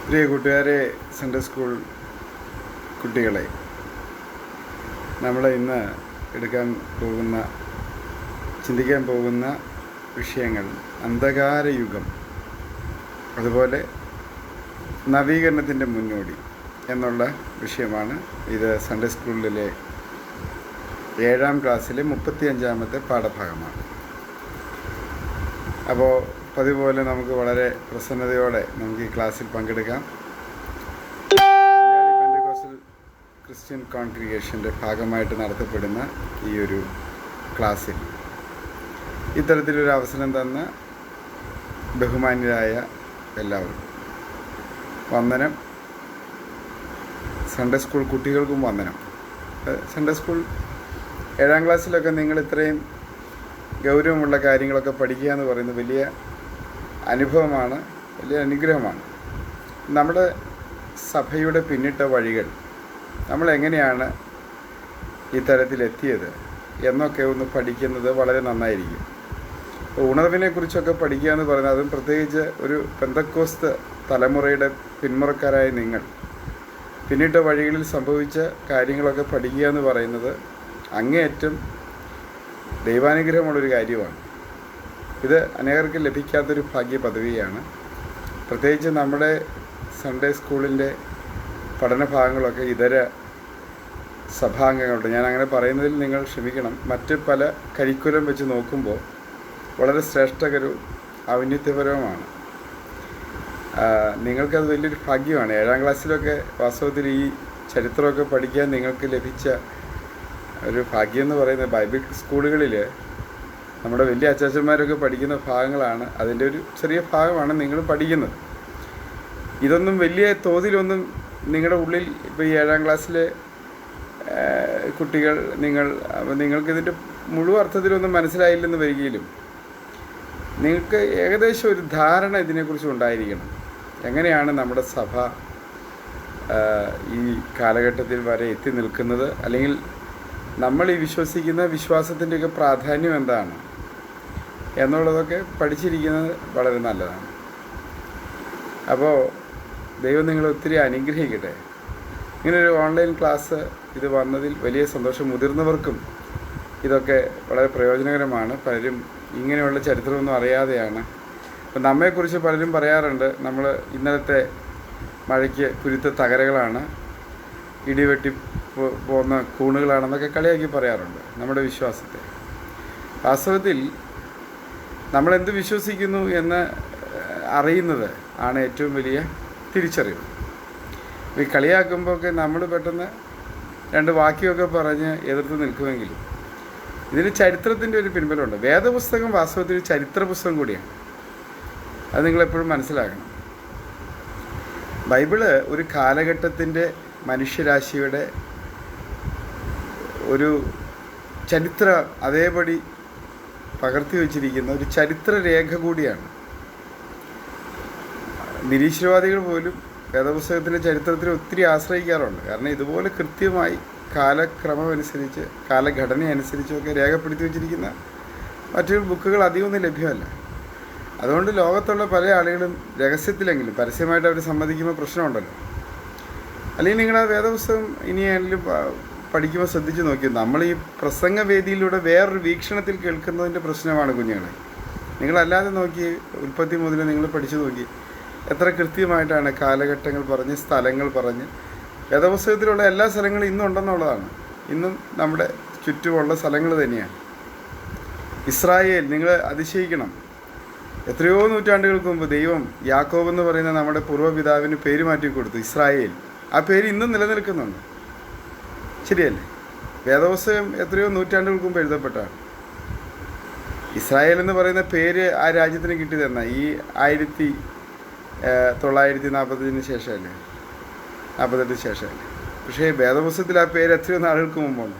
പ്രിയ കൂട്ടുകാരെ, Sunday school കുട്ടികളെ, നമ്മൾ ഇന്ന് ചിന്തിക്കാൻ പോകുന്ന വിഷയങ്ങൾ അന്ധകാര യുഗം, അതുപോലെ നവീകരണത്തിൻ്റെ മുന്നോടി എന്നുള്ള വിഷയമാണ്. ഇത് സൺഡേ സ്കൂളിലെ 7ാം ക്ലാസ്സിലെ 35ാമത്തെ പാഠഭാഗമാണ്. അപ്പോൾ പതിപോലെ നമുക്ക് വളരെ പ്രസന്നതയോടെ നമുക്ക് ഈ ക്ലാസ്സിൽ പങ്കെടുക്കാം. മലയാളി പെന്തക്കോസ്റ്റൽ ക്രിസ്ത്യൻ കോൺഗ്രിഗേഷൻ്റെ ഭാഗമായിട്ട് നടത്തപ്പെടുന്ന ഈ ഒരു ക്ലാസ്സിൽ ഇത്തരത്തിലൊരു അവസരം തന്ന ബഹുമാന്യരായ എല്ലാവരും വന്ദനം. സൺഡേ സ്കൂൾ കുട്ടികൾക്കും വന്ദനം. സൺഡേ സ്കൂൾ 7ാം ക്ലാസ്സിലൊക്കെ നിങ്ങൾ ഇത്രയും ഗൗരവമുള്ള കാര്യങ്ങളൊക്കെ പഠിക്കുക എന്ന് പറയുന്നത് വലിയ അനുഭവമാണ്, വലിയ അനുഗ്രഹമാണ്. നമ്മുടെ സഭയുടെ പിന്നിട്ട വഴികൾ, നമ്മളെങ്ങനെയാണ് ഈ തരത്തിലെത്തിയത് എന്നൊക്കെ ഒന്ന് പഠിക്കുന്നത് വളരെ നന്നായിരിക്കും. അപ്പോൾ ഉണർവിനെക്കുറിച്ചൊക്കെ പഠിക്കുക എന്ന് പറയുന്നത്, അതും പ്രത്യേകിച്ച് ഒരു പെന്തക്കോസ്ത് തലമുറയുടെ പിന്മുറക്കാരായ നിങ്ങൾ പിന്നിട്ട വഴികളിൽ സംഭവിച്ച കാര്യങ്ങളൊക്കെ പഠിക്കുക എന്ന് പറയുന്നത് അങ്ങേയറ്റം ദൈവാനുഗ്രഹമുള്ളൊരു കാര്യമാണ്. ഇത് അനേകർക്ക് ലഭിക്കാത്തൊരു ഭാഗ്യ പദവിയാണ്. പ്രത്യേകിച്ച് നമ്മുടെ സൺഡേ സ്കൂളിൻ്റെ പഠനഭാഗങ്ങളൊക്കെ ഇതര സഭാംഗങ്ങളുടെ, ഞാൻ അങ്ങനെ പറയുന്നതിൽ നിങ്ങൾ ക്ഷമിക്കണം, മറ്റ് പല കരിക്കുലം വെച്ച് നോക്കുമ്പോൾ വളരെ ശ്രേഷ്ഠകരവും ഔന്നത്യപരവുമാണ്. നിങ്ങൾക്കത് വലിയൊരു ഭാഗ്യമാണ്. 7ാം ക്ലാസ്സിലൊക്കെ വാസ്തവത്തിൽ ഈ ചരിത്രമൊക്കെ പഠിക്കാൻ നിങ്ങൾക്ക് ലഭിച്ച ഒരു ഭാഗ്യം എന്ന് പറയുന്നത്, ബൈബിൾ സ്കൂളുകളിൽ നമ്മുടെ വലിയ അച്ചാച്ചന്മാരൊക്കെ പഠിക്കുന്ന ഭാഗങ്ങളാണ്. അതിൻ്റെ ഒരു ചെറിയ ഭാഗമാണ് നിങ്ങൾ പഠിക്കുന്നത്. ഇതൊന്നും വലിയ തോതിലൊന്നും നിങ്ങളുടെ ഉള്ളിൽ, ഇപ്പോൾ ഈ 7ാം ക്ലാസ്സിലെ കുട്ടികൾ, നിങ്ങൾക്കിതിൻ്റെ മുഴുവൻ അർത്ഥത്തിലൊന്നും മനസ്സിലായില്ലെന്ന് വരികയിലും നിങ്ങൾക്ക് ഏകദേശം ഒരു ധാരണ ഇതിനെക്കുറിച്ച് ഉണ്ടായിരിക്കണം. എങ്ങനെയാണ് നമ്മുടെ സഭ ഈ കാലഘട്ടത്തിൽ വരെ എത്തി നിൽക്കുന്നത്, അല്ലെങ്കിൽ നമ്മൾ ഈ വിശ്വസിക്കുന്ന വിശ്വാസത്തിൻ്റെയൊക്കെ പ്രാധാന്യം എന്താണ് എന്നുള്ളതൊക്കെ പഠിച്ചിരിക്കുന്നത് വളരെ നല്ലതാണ്. അപ്പോൾ ദൈവം നിങ്ങളെ ഒത്തിരി അനുഗ്രഹിക്കട്ടെ. ഇങ്ങനൊരു ഓൺലൈൻ ക്ലാസ് ഇത് വന്നതിൽ വലിയ സന്തോഷം. മുതിർന്നവർക്കും ഇതൊക്കെ വളരെ പ്രയോജനകരമാണ്. പലരും ഇങ്ങനെയുള്ള ചരിത്രമൊന്നും അറിയാതെയാണ്. അപ്പം നമ്മെക്കുറിച്ച് പലരും പറയാറുണ്ട്, നമ്മൾ ഇന്നലത്തെ മഴയ്ക്ക് കുരുത്ത തകരകളാണ്, ഇടിവെട്ടി പോകുന്ന കൂണുകളാണെന്നൊക്കെ കളിയാക്കി പറയാറുണ്ട് നമ്മുടെ വിശ്വാസത്തെ. വാസ്തവത്തിൽ നമ്മളെന്ത് വിശ്വസിക്കുന്നു എന്ന് അറിയുന്നത് ആണ് ഏറ്റവും വലിയ തിരിച്ചറിവ്. ഈ കളിയാക്കുമ്പോഴൊക്കെ നമ്മൾ പെട്ടെന്ന് 2 വാക്യമൊക്കെ പറഞ്ഞ് എതിർത്ത് നിൽക്കുമെങ്കിലും ഇതിന് ചരിത്രത്തിൻ്റെ ഒരു പിൻബലമുണ്ട്. വേദപുസ്തകം വാസ്തവത്തിൽ ഒരു ചരിത്ര പുസ്തകം കൂടിയാണ്. അത് നിങ്ങളെപ്പോഴും മനസ്സിലാക്കണം. ബൈബിള് ഒരു കാലഘട്ടത്തിൻ്റെ മനുഷ്യരാശിയുടെ ഒരു ചരിത്ര അതേപടി പകർത്തി വച്ചിരിക്കുന്ന ഒരു ചരിത്ര രേഖ കൂടിയാണ്. നിരീശ്വരവാദികൾ പോലും വേദപുസ്തകത്തിൻ്റെ ചരിത്രത്തിൽ ഒത്തിരി ആശ്രയിക്കാറുണ്ട്. കാരണം ഇതുപോലെ കൃത്യമായി കാലക്രമമനുസരിച്ച്, കാലഘടനയനുസരിച്ചൊക്കെ രേഖപ്പെടുത്തി വച്ചിരിക്കുന്ന മറ്റൊരു ബുക്കുകൾ അധികമൊന്നും ലഭ്യമല്ല. അതുകൊണ്ട് ലോകത്തുള്ള പല ആളുകളും രഹസ്യത്തിലെങ്കിലും, പരസ്യമായിട്ട് അവർ സമ്മതിക്കുമ്പോൾ പ്രശ്നമുണ്ടല്ലോ. അല്ലെങ്കിൽ നിങ്ങൾ ആ വേദപുസ്തകം ഇനിയെങ്കിലും പഠിക്കുമ്പോൾ ശ്രദ്ധിച്ച് നോക്കി, നമ്മൾ ഈ പ്രസംഗവേദിയിലൂടെ വേറൊരു വീക്ഷണത്തിൽ കേൾക്കുന്നതിൻ്റെ പ്രശ്നമാണ് കുഞ്ഞുങ്ങളെ. നിങ്ങളല്ലാതെ നോക്കി, ഉൽപ്പത്തി മുതൽ നിങ്ങൾ പഠിച്ചു നോക്കി, എത്ര കൃത്യമായിട്ടാണ് കാലഘട്ടങ്ങൾ പറഞ്ഞ്, സ്ഥലങ്ങൾ പറഞ്ഞ്. വേദപുസ്തകത്തിലുള്ള എല്ലാ സ്ഥലങ്ങളും ഇന്നും ഉണ്ടെന്നുള്ളതാണ്. ഇന്നും നമ്മുടെ ചുറ്റുമുള്ള സ്ഥലങ്ങൾ തന്നെയാണ്. ഇസ്രായേൽ, നിങ്ങൾ അതിശയിക്കണം, എത്രയോ നൂറ്റാണ്ടുകൾക്ക് മുമ്പ് ദൈവം യാക്കോബ് എന്ന് പറയുന്ന നമ്മുടെ പൂർവ്വപിതാവിന് പേര് മാറ്റി കൊടുത്തു, ഇസ്രായേൽ. ആ പേര് ഇന്നും നിലനിൽക്കുന്നുണ്ട്. ശരിയല്ലേ? വേദപുസ്തകം എത്രയോ നൂറ്റാണ്ടുകൾക്ക് മുമ്പ് എഴുതപ്പെട്ടാണ്. ഇസ്രായേൽ എന്ന് പറയുന്ന പേര് ആ രാജ്യത്തിന് കിട്ടിയതെന്നാ ഈ 1945 ശേഷമല്ലേ, 48 ശേഷമല്ലേ. പക്ഷേ വേദപുസ്തകത്തിൽ ആ പേര് എത്രയോ നാളുകൾക്ക് മുമ്പുണ്ട്.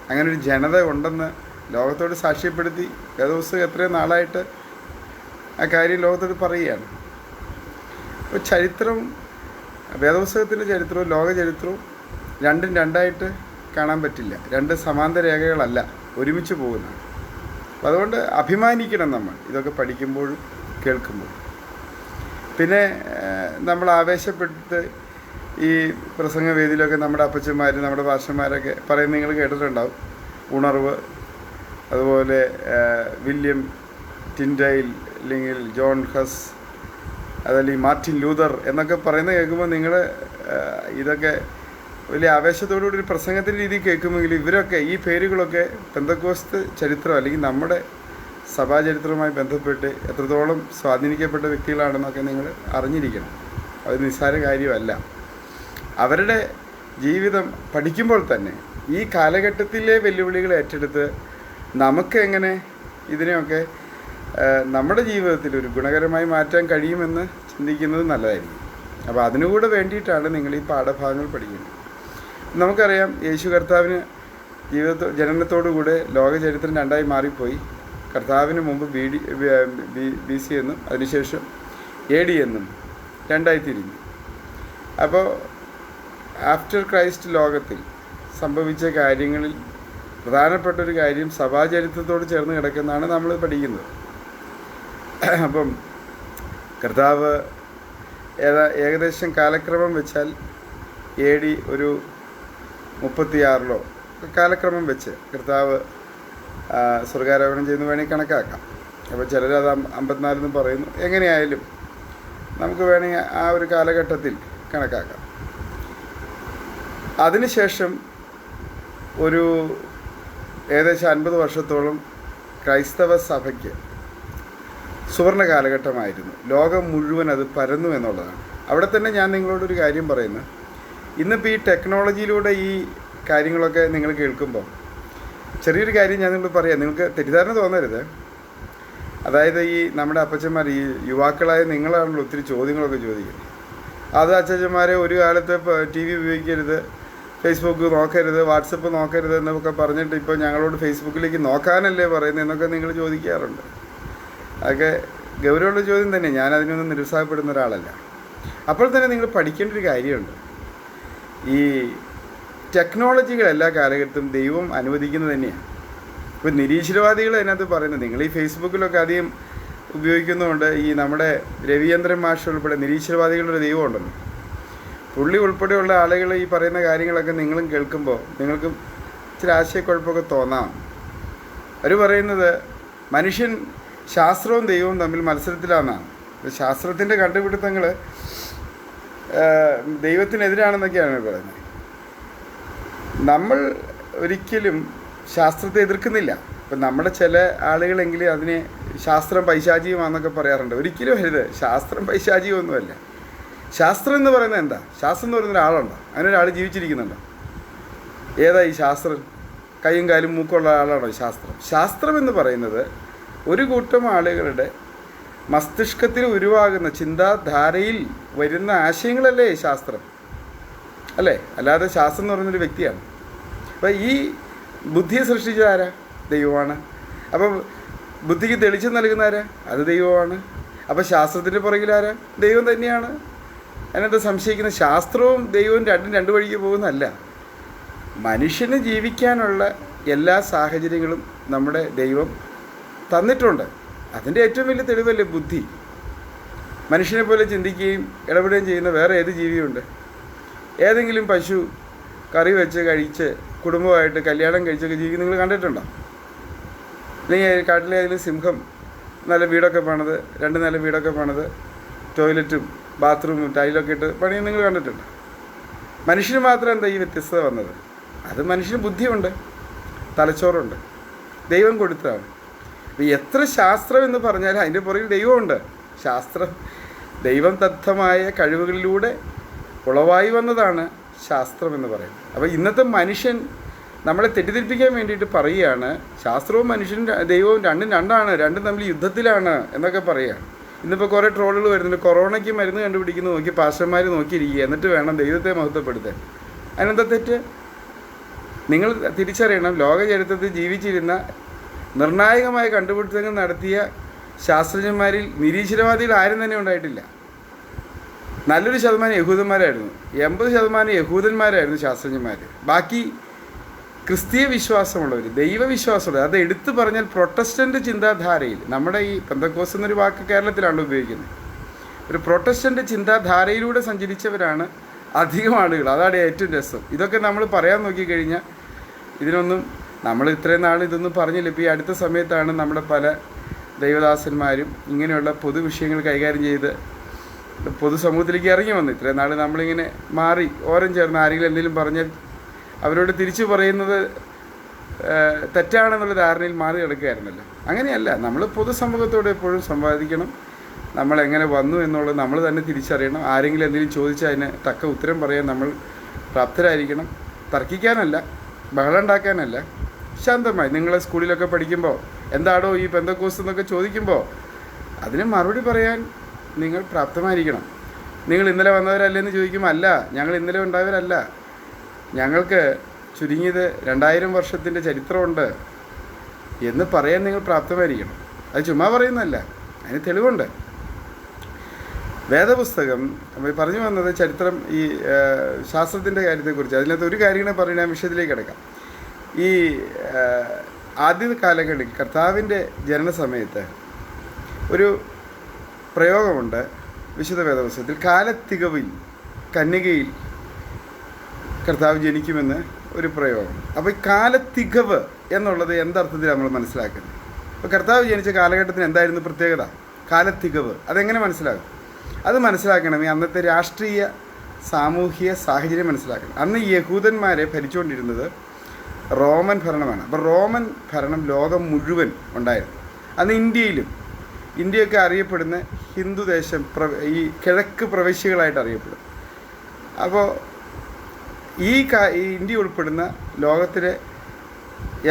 അങ്ങനെ ഒരു ജനത ഉണ്ടെന്ന് ലോകത്തോട് സാക്ഷ്യപ്പെടുത്തി വേദപുസ്തകം എത്രയോ നാളായിട്ട് ആ കാര്യം ലോകത്തോട് പറയുകയാണ്. അപ്പോൾ ചരിത്രം, വേദപുസ്തകത്തിൻ്റെ ചരിത്രവും ലോക ചരിത്രവും രണ്ടും രണ്ടായിട്ട് കാണാൻ പറ്റില്ല. 2 സമാന്തര രേഖകളല്ല, ഒരുമിച്ച് പോകുന്നതാണ്. അപ്പോൾ അതുകൊണ്ട് അഭിമാനിക്കണം നമ്മൾ ഇതൊക്കെ പഠിക്കുമ്പോഴും കേൾക്കുമ്പോഴും. പിന്നെ നമ്മൾ ആവേശപ്പെട്ട് ഈ പ്രസംഗവേദിയിലൊക്കെ നമ്മുടെ അപ്പച്ചന്മാർ, നമ്മുടെ പാസ്റ്റർമാരൊക്കെ പറയുന്നത് നിങ്ങൾ കേട്ടിട്ടുണ്ടാവും. ഉണർവ്, അതുപോലെ വില്യം ടിൻഡൈൽ, അല്ലെങ്കിൽ ജോൺ ഹസ്, അതല്ലെങ്കിൽ മാർട്ടിൻ ലൂതർ എന്നൊക്കെ പറയുന്നത് കേൾക്കുമ്പോൾ നിങ്ങൾ ഇതൊക്കെ വലിയ ആവേശത്തോടുകൂടി ഒരു പ്രസംഗത്തിൻ്റെ രീതി കേൾക്കുമെങ്കിൽ ഇവരൊക്കെ, ഈ പേരുകളൊക്കെ പെന്തക്കോസ്ത് ചരിത്രം അല്ലെങ്കിൽ നമ്മുടെ സഭാചരിത്രവുമായി ബന്ധപ്പെട്ട് എത്രത്തോളം സ്വാധീനിക്കപ്പെട്ട വ്യക്തികളാണെന്നൊക്കെ നിങ്ങൾ അറിഞ്ഞിരിക്കണം. അത് നിസ്സാര കാര്യമല്ല. അവരുടെ ജീവിതം പഠിക്കുമ്പോൾ തന്നെ ഈ കാലഘട്ടത്തിലെ വെല്ലുവിളികൾ ഏറ്റെടുത്ത് നമുക്ക് എങ്ങനെ ഇതിനെയൊക്കെ നമ്മുടെ ജീവിതത്തിൽ ഒരു ഗുണകരമായി മാറ്റാൻ കഴിയുമെന്ന് ചിന്തിക്കുന്നത് നല്ലതായിരിക്കും. അപ്പോൾ അതിനുകൂടെ വേണ്ടിയിട്ടാണ് നിങ്ങൾ ഈ പാഠഭാഗങ്ങൾ പഠിക്കുന്നത്. നമുക്കറിയാം, യേശു കർത്താവിന് ജനനത്തോടുകൂടെ ലോക ചരിത്രം രണ്ടായി മാറിപ്പോയി. കർത്താവിന് മുമ്പ് ബി സി എന്നും അതിനുശേഷം AD എന്നും രണ്ടായി തിരിഞ്ഞു. അപ്പോൾ ആഫ്റ്റർ ക്രൈസ്റ്റ് ലോകത്തിൽ സംഭവിച്ച കാര്യങ്ങളിൽ പ്രധാനപ്പെട്ടൊരു കാര്യം സഭാചരിത്രത്തോട് ചേർന്ന് കിടക്കുന്നതാണ് നമ്മൾ പഠിക്കുന്നത്. അപ്പം കർത്താവ് ഏകദേശം കാലക്രമം വെച്ചാൽ AD ഒരു 36 കാലക്രമം വെച്ച് കർത്താവ് സ്വർഗാരോഹണം ചെയ്യുന്ന വേണമെങ്കിൽ കണക്കാക്കാം. അപ്പോൾ ചിലരത് 54 പറയുന്നു. എങ്ങനെയായാലും നമുക്ക് വേണമെങ്കിൽ ആ ഒരു കാലഘട്ടത്തിൽ കണക്കാക്കാം. അതിനുശേഷം ഒരു ഏകദേശം 50 വർഷത്തോളം ക്രൈസ്തവ സഭയ്ക്ക് സുവർണ കാലഘട്ടമായിരുന്നു. ലോകം മുഴുവൻ അത് പരന്നു എന്നുള്ളതാണ്. അവിടെ തന്നെ ഞാൻ നിങ്ങളോടൊരു കാര്യം പറയുന്നത്, ഇന്നിപ്പോൾ ഈ ടെക്നോളജിയിലൂടെ ഈ കാര്യങ്ങളൊക്കെ നിങ്ങൾ കേൾക്കുമ്പോൾ ചെറിയൊരു കാര്യം ഞാൻ നിങ്ങളോട് പറയാം, നിങ്ങൾക്ക് തെറ്റിദ്ധാരണ തോന്നരുത്. അതായത് ഈ നമ്മുടെ അപ്പച്ചന്മാർ, ഈ യുവാക്കളായ നിങ്ങളാണല്ലോ ഒത്തിരി ചോദ്യങ്ങളൊക്കെ ചോദിക്കുന്നത്. അത് അച്ഛന്മാരെ ഒരു കാലത്ത് TV ഉപയോഗിക്കരുത്, ഫേസ്ബുക്ക് നോക്കരുത്, വാട്സപ്പ് നോക്കരുത് എന്നൊക്കെ പറഞ്ഞിട്ട് ഇപ്പോൾ ഞങ്ങളോട് ഫേസ്ബുക്കിലേക്ക് നോക്കാനല്ലേ പറയുന്നത് എന്നൊക്കെ നിങ്ങൾ ചോദിക്കാറുണ്ട്. അതൊക്കെ ഗൗരവമുള്ള ചോദ്യം തന്നെ. ഞാൻ അതിനൊന്നും നിരുത്സാഹപ്പെടുന്ന ഒരാളല്ല. അപ്പോൾ തന്നെ നിങ്ങൾ പഠിക്കേണ്ട ഒരു കാര്യമുണ്ട്. ഈ ടെക്നോളജികൾ എല്ലാ കാലഘട്ടത്തും ദൈവം അനുവദിക്കുന്നത് തന്നെയാണ്. ഇപ്പോൾ നിരീശ്വരവാദികൾ അതിനകത്ത് പറയുന്നത്, നിങ്ങൾ ഈ ഫേസ്ബുക്കിലൊക്കെ അധികം ഉപയോഗിക്കുന്നതുകൊണ്ട് ഈ നമ്മുടെ രവിചന്ദ്രൻ മാഷ് ഉൾപ്പെടെ നിരീശ്വരവാദികളുടെ ഒരു ദൈവം ഉണ്ടല്ലോ, പുള്ളി ഉൾപ്പെടെയുള്ള ആളുകൾ ഈ പറയുന്ന കാര്യങ്ങളൊക്കെ നിങ്ങളും കേൾക്കുമ്പോൾ നിങ്ങൾക്കും ഇച്ചിരി ആശയക്കുഴപ്പമൊക്കെ തോന്നാം. അവർ പറയുന്നത് മനുഷ്യൻ ശാസ്ത്രവും ദൈവവും തമ്മിൽ മത്സരത്തിലാണെന്നാണ്. ശാസ്ത്രത്തിൻ്റെ കണ്ടുപിടുത്തങ്ങൾ ദൈവത്തിനെതിരാണെന്നൊക്കെയാണ് പറയുന്നത്. നമ്മൾ ഒരിക്കലും ശാസ്ത്രത്തെ എതിർക്കുന്നില്ല. ഇപ്പം നമ്മുടെ ചില ആളുകളെങ്കിലും അതിനെ ശാസ്ത്രം പൈശാചികമാണെന്നൊക്കെ പറയാറുണ്ട്. ഒരിക്കലും അരുത്, ശാസ്ത്രം പൈശാചികമൊന്നുമല്ല. ശാസ്ത്രം എന്ന് പറയുന്നത് എന്താ? ശാസ്ത്രം എന്ന് പറയുന്ന ഒരാളുണ്ടോ? അതിനൊരാൾ ജീവിച്ചിരിക്കുന്നുണ്ടോ? ഏതാ ഈ ശാസ്ത്രം? കൈയും കാലും മൂക്കുള്ള ആളാണോ ശാസ്ത്രം? ശാസ്ത്രം എന്ന് പറയുന്നത് ഒരു കൂട്ടം ആളുകളുടെ മസ്തിഷ്കത്തിൽ ഉരുവാകുന്ന ചിന്താധാരയിൽ വരുന്ന ആശയങ്ങളല്ലേ ശാസ്ത്രം, അല്ലേ? അല്ലാതെ ശാസ്ത്രം എന്ന് പറയുന്നൊരു വ്യക്തിയാണ്. അപ്പോൾ ഈ ബുദ്ധിയെ സൃഷ്ടിച്ചത് ആരാ? ദൈവമാണ്. അപ്പോൾ ബുദ്ധിക്ക് തെളിച്ചം നൽകുന്ന ആരാ? അത് ദൈവമാണ്. അപ്പോൾ ശാസ്ത്രത്തിൻ്റെ പുറകിലാരാ? ദൈവം തന്നെയാണ്. അതിനകത്ത് സംശയിക്കുന്ന ശാസ്ത്രവും ദൈവവും രണ്ട് വഴിക്ക് പോകുന്നതല്ല. മനുഷ്യന് ജീവിക്കാനുള്ള എല്ലാ സാഹചര്യങ്ങളും നമ്മുടെ ദൈവം തന്നിട്ടുണ്ട്. അതിൻ്റെ ഏറ്റവും വലിയ തെളിവല്ലേ ബുദ്ധി. മനുഷ്യനെ പോലെ ചിന്തിക്കുകയും ഇടപെടുകയും ചെയ്യുന്ന വേറെ ഏത് ജീവിയുണ്ട്? ഏതെങ്കിലും പശു കറി വെച്ച് കഴിച്ച് കുടുംബമായിട്ട് കല്യാണം കഴിച്ചൊക്കെ ജീവിക്കുന്ന നിങ്ങൾ കണ്ടിട്ടുണ്ടോ? അല്ലെങ്കിൽ കാട്ടിലെ ഏതെങ്കിലും സിംഹം നല്ല വീടൊക്കെ പണിത്, 2 നില വീടൊക്കെ പണിത് ടോയ്ലറ്റും ബാത്റൂമും ടൈലൊക്കെ ഇട്ട് പണിയും നിങ്ങൾ കണ്ടിട്ടുണ്ടോ? മനുഷ്യന് മാത്രം എന്താ ഈ വ്യത്യസ്തത വന്നത്? അത് മനുഷ്യന് ബുദ്ധിയുണ്ട്, തലച്ചോറുണ്ട്, ദൈവം കൊടുത്തതാണ്. എത്ര ശാസ്ത്രം എന്ന് പറഞ്ഞാൽ അതിൻ്റെ പുറകിൽ ദൈവമുണ്ട്. ശാസ്ത്രം ദൈവം ദത്തമായ കഴിവുകളിലൂടെ ഉളവായി വന്നതാണ് ശാസ്ത്രം എന്ന് പറയുന്നത്. അപ്പോൾ ഇന്നത്തെ മനുഷ്യൻ നമ്മളെ തെറ്റിദ്ധരിപ്പിക്കാൻ വേണ്ടിയിട്ട് പറയുകയാണ് ശാസ്ത്രവും മനുഷ്യനും ദൈവവും രണ്ടാണ്, രണ്ടും തമ്മിൽ യുദ്ധത്തിലാണ് എന്നൊക്കെ പറയുകയാണ്. ഇന്നിപ്പോൾ കുറേ ട്രോളുകൾ വരുന്നുണ്ട്. കൊറോണയ്ക്ക് മരുന്ന് കണ്ടുപിടിക്കുന്നത് നോക്കി പാസ്റ്റർമാർ നോക്കിയിരിക്കുക, എന്നിട്ട് വേണം ദൈവത്തെ മഹത്വപ്പെടുത്താൻ. അതിനെന്താ തെറ്റ്? നിങ്ങൾ തിരിച്ചറിയണം, ലോക ചരിത്രത്തിൽ ജീവിച്ചിരുന്ന നിർണായകമായ കണ്ടുപിടുത്തങ്ങൾ നടത്തിയ ശാസ്ത്രജ്ഞന്മാരിൽ നിരീശ്വരവാദികൾ ആരും തന്നെ ഉണ്ടായിട്ടില്ല. നല്ലൊരു ശതമാനം യഹൂദന്മാരായിരുന്നു. 80% യഹൂദന്മാരായിരുന്നു ശാസ്ത്രജ്ഞന്മാർ. ബാക്കി ക്രിസ്തീയ വിശ്വാസമുള്ളവർ, ദൈവവിശ്വാസമുള്ളവർ. അത് എടുത്തു പറഞ്ഞാൽ പ്രൊട്ടസ്റ്റൻ്റ് ചിന്താധാരയിൽ, നമ്മുടെ ഈ പെന്തക്കോസ് എന്നൊരു വാക്ക് കേരളത്തിലാണ് ഉപയോഗിക്കുന്നത്. ഒരു പ്രൊട്ടസ്റ്റൻ്റ് ചിന്താധാരയിലൂടെ സഞ്ചരിച്ചവരാണ് അധികം ആളുകൾ. അതാണ് ഏറ്റവും രസം. ഇതൊക്കെ നമ്മൾ പറയാൻ നോക്കിക്കഴിഞ്ഞാൽ ഇതിനൊന്നും നമ്മൾ ഇത്രയും നാൾ ഇതൊന്നും പറഞ്ഞില്ല. ഇപ്പോൾ ഈ അടുത്ത സമയത്താണ് നമ്മുടെ പല ദൈവദാസന്മാരും ഇങ്ങനെയുള്ള പൊതു വിഷയങ്ങൾ കൈകാര്യം ചെയ്ത് പൊതുസമൂഹത്തിലേക്ക് ഇറങ്ങി വന്നു. ഇത്രയും നാൾ നമ്മളിങ്ങനെ മാറി ഓരം ചേർന്ന് ആരെങ്കിലും എന്തെങ്കിലും പറഞ്ഞാൽ അവരോട് തിരിച്ചു പറയുന്നത് തെറ്റാണെന്നുള്ള ധാരണയിൽ മാറി കിടക്കുകയായിരുന്നല്ലോ. അങ്ങനെയല്ല, നമ്മൾ പൊതുസമൂഹത്തോട് എപ്പോഴും സംവാദിക്കണം. നമ്മളെങ്ങനെ വന്നു എന്നുള്ളത് നമ്മൾ തന്നെ തിരിച്ചറിയണം. ആരെങ്കിലും എന്തെങ്കിലും ചോദിച്ചാൽ അതിന് തക്ക ഉത്തരം പറയാൻ നമ്മൾ പ്രാപ്തരായിരിക്കണം. തർക്കിക്കാനല്ല, ബഹളം ഉണ്ടാക്കാനല്ല, ശാന്തമായി. നിങ്ങൾ സ്കൂളിലൊക്കെ പഠിക്കുമ്പോൾ എന്താണോ ഈ പെന്തക്കോസ്ത് എന്നൊക്കെ ചോദിക്കുമ്പോൾ അതിന് മറുപടി പറയാൻ നിങ്ങൾ പ്രാപ്തമായിരിക്കണം. നിങ്ങൾ ഇന്നലെ വന്നവരല്ലെന്ന് ചോദിക്കുമ്പോൾ അല്ല, ഞങ്ങൾ ഇന്നലെ ഉണ്ടായവരല്ല, ഞങ്ങൾക്ക് ചുരുങ്ങിയത് 2000 വർഷത്തിൻ്റെ ചരിത്രമുണ്ട് എന്ന് പറയാൻ നിങ്ങൾ പ്രാപ്തമായിരിക്കണം. അത് ചുമ്മാ പറയുന്നതല്ല, അതിന് തെളിവുണ്ട്. വേദപുസ്തകം പറഞ്ഞു വന്നത് ചരിത്രം, ഈ ശാസ്ത്രത്തിൻ്റെ കാര്യത്തെക്കുറിച്ച്. അതിനകത്ത് ഒരു കാര്യങ്ങളെ പറയുന്ന വിഷയത്തിലേക്ക് കിടക്കാം. ഈ ആദ്യ കാലങ്ങളിൽ കർത്താവിൻ്റെ ജനന സമയത്ത് ഒരു പ്രയോഗമുണ്ട് വിശുദ്ധ വേദപുസ്തകത്തിൽ. കാലത്തികവിൽ കന്യകയിൽ കർത്താവ് ജനിക്കുമെന്ന് ഒരു പ്രയോഗം. അപ്പോൾ ഈ കാലത്തികവ് എന്നുള്ളത് എന്തർത്ഥത്തിൽ നമ്മൾ മനസ്സിലാക്കുന്നത്? അപ്പോൾ കർത്താവ് ജനിച്ച കാലഘട്ടത്തിന് എന്തായിരുന്നു പ്രത്യേകത? കാലത്തികവ്. അതെങ്ങനെ മനസ്സിലാകും? അത് മനസ്സിലാക്കണമെങ്കിൽ അന്നത്തെ രാഷ്ട്രീയ സാമൂഹിക സാഹചര്യം മനസ്സിലാക്കണം. അന്ന് യഹൂദന്മാരെ ഭരിച്ചുകൊണ്ടിരുന്നത് റോമൻ ഭരണമാണ്. അപ്പോൾ റോമൻ ഭരണം ലോകം മുഴുവൻ ഉണ്ടായിരുന്നു. അന്ന് ഇന്ത്യയൊക്കെ അറിയപ്പെടുന്ന ഹിന്ദു ദേശം, ഈ കിഴക്ക് പ്രവിശ്യകളായിട്ട് അറിയപ്പെടും. അപ്പോൾ ഈ ഇന്ത്യ ഉൾപ്പെടുന്ന ലോകത്തിലെ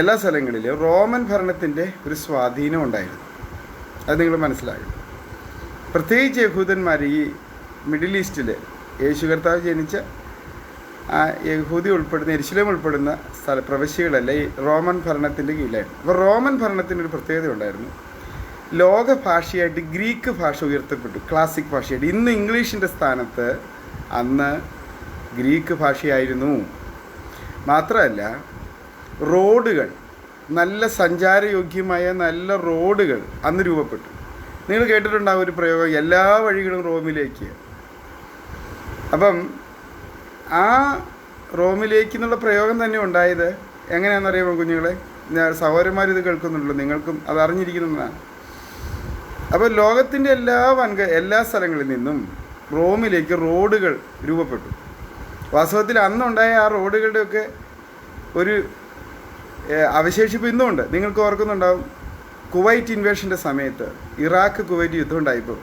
എല്ലാ സ്ഥലങ്ങളിലും റോമൻ ഭരണത്തിൻ്റെ ഒരു സ്വാധീനം ഉണ്ടായിരുന്നു. അത് നിങ്ങൾ മനസ്സിലാക്കണം. പ്രത്യേകിച്ച് യഹൂദന്മാർ ഈ മിഡിൽ ഈസ്റ്റിൽ യേശു കർത്താവ് ജനിച്ച ആ യഹൂദി ഉൾപ്പെടുന്ന യെരുശലേം ഉൾപ്പെടുന്ന പ്രവിശ്യകളല്ല ഈ റോമൻ ഭരണത്തിൻ്റെ കീഴിലായിരുന്നു. അപ്പോൾ റോമൻ ഭരണത്തിനൊരു പ്രത്യേകത ഉണ്ടായിരുന്നു. ലോക ഭാഷയായിട്ട് ഗ്രീക്ക് ഭാഷ ഉയർത്തപ്പെട്ടു, ക്ലാസിക് ഭാഷയായിട്ട്. ഇന്ന് ഇംഗ്ലീഷിൻ്റെ സ്ഥാനത്ത് അന്ന് ഗ്രീക്ക് ഭാഷയായിരുന്നു. മാത്രമല്ല റോഡുകൾ, നല്ല സഞ്ചാരയോഗ്യമായ നല്ല റോഡുകൾ അന്ന് രൂപപ്പെട്ടു. നിങ്ങൾ കേട്ടിട്ടുണ്ടാകും ഒരു പ്രയോഗം, എല്ലാ വഴികളും റോമിലേക്ക്. അപ്പം ആ റോമിലേക്ക് എന്നുള്ള പ്രയോഗം തന്നെ ഉണ്ടായത് എങ്ങനെയാണെന്നറിയാമോ കുഞ്ഞുങ്ങളെ? സഹോദരന്മാരിത് കേൾക്കുന്നുണ്ടല്ലോ, നിങ്ങൾക്കും അത് അറിഞ്ഞിരിക്കുന്നതാണ്. അപ്പോൾ ലോകത്തിൻ്റെ എല്ലാ സ്ഥലങ്ങളിൽ നിന്നും റോമിലേക്ക് റോഡുകൾ രൂപപ്പെട്ടു. വാസ്തവത്തിൽ അന്നുണ്ടായ ആ റോഡുകളുടെയൊക്കെ ഒരു അവശേഷിപ്പ് ഇന്നുമുണ്ട്. നിങ്ങൾക്ക് ഓർക്കുന്നുണ്ടാവും, കുവൈറ്റ് ഇൻവേഷൻ്റെ സമയത്ത് ഇറാഖ് കുവൈറ്റ് യുദ്ധം ഉണ്ടായപ്പോൾ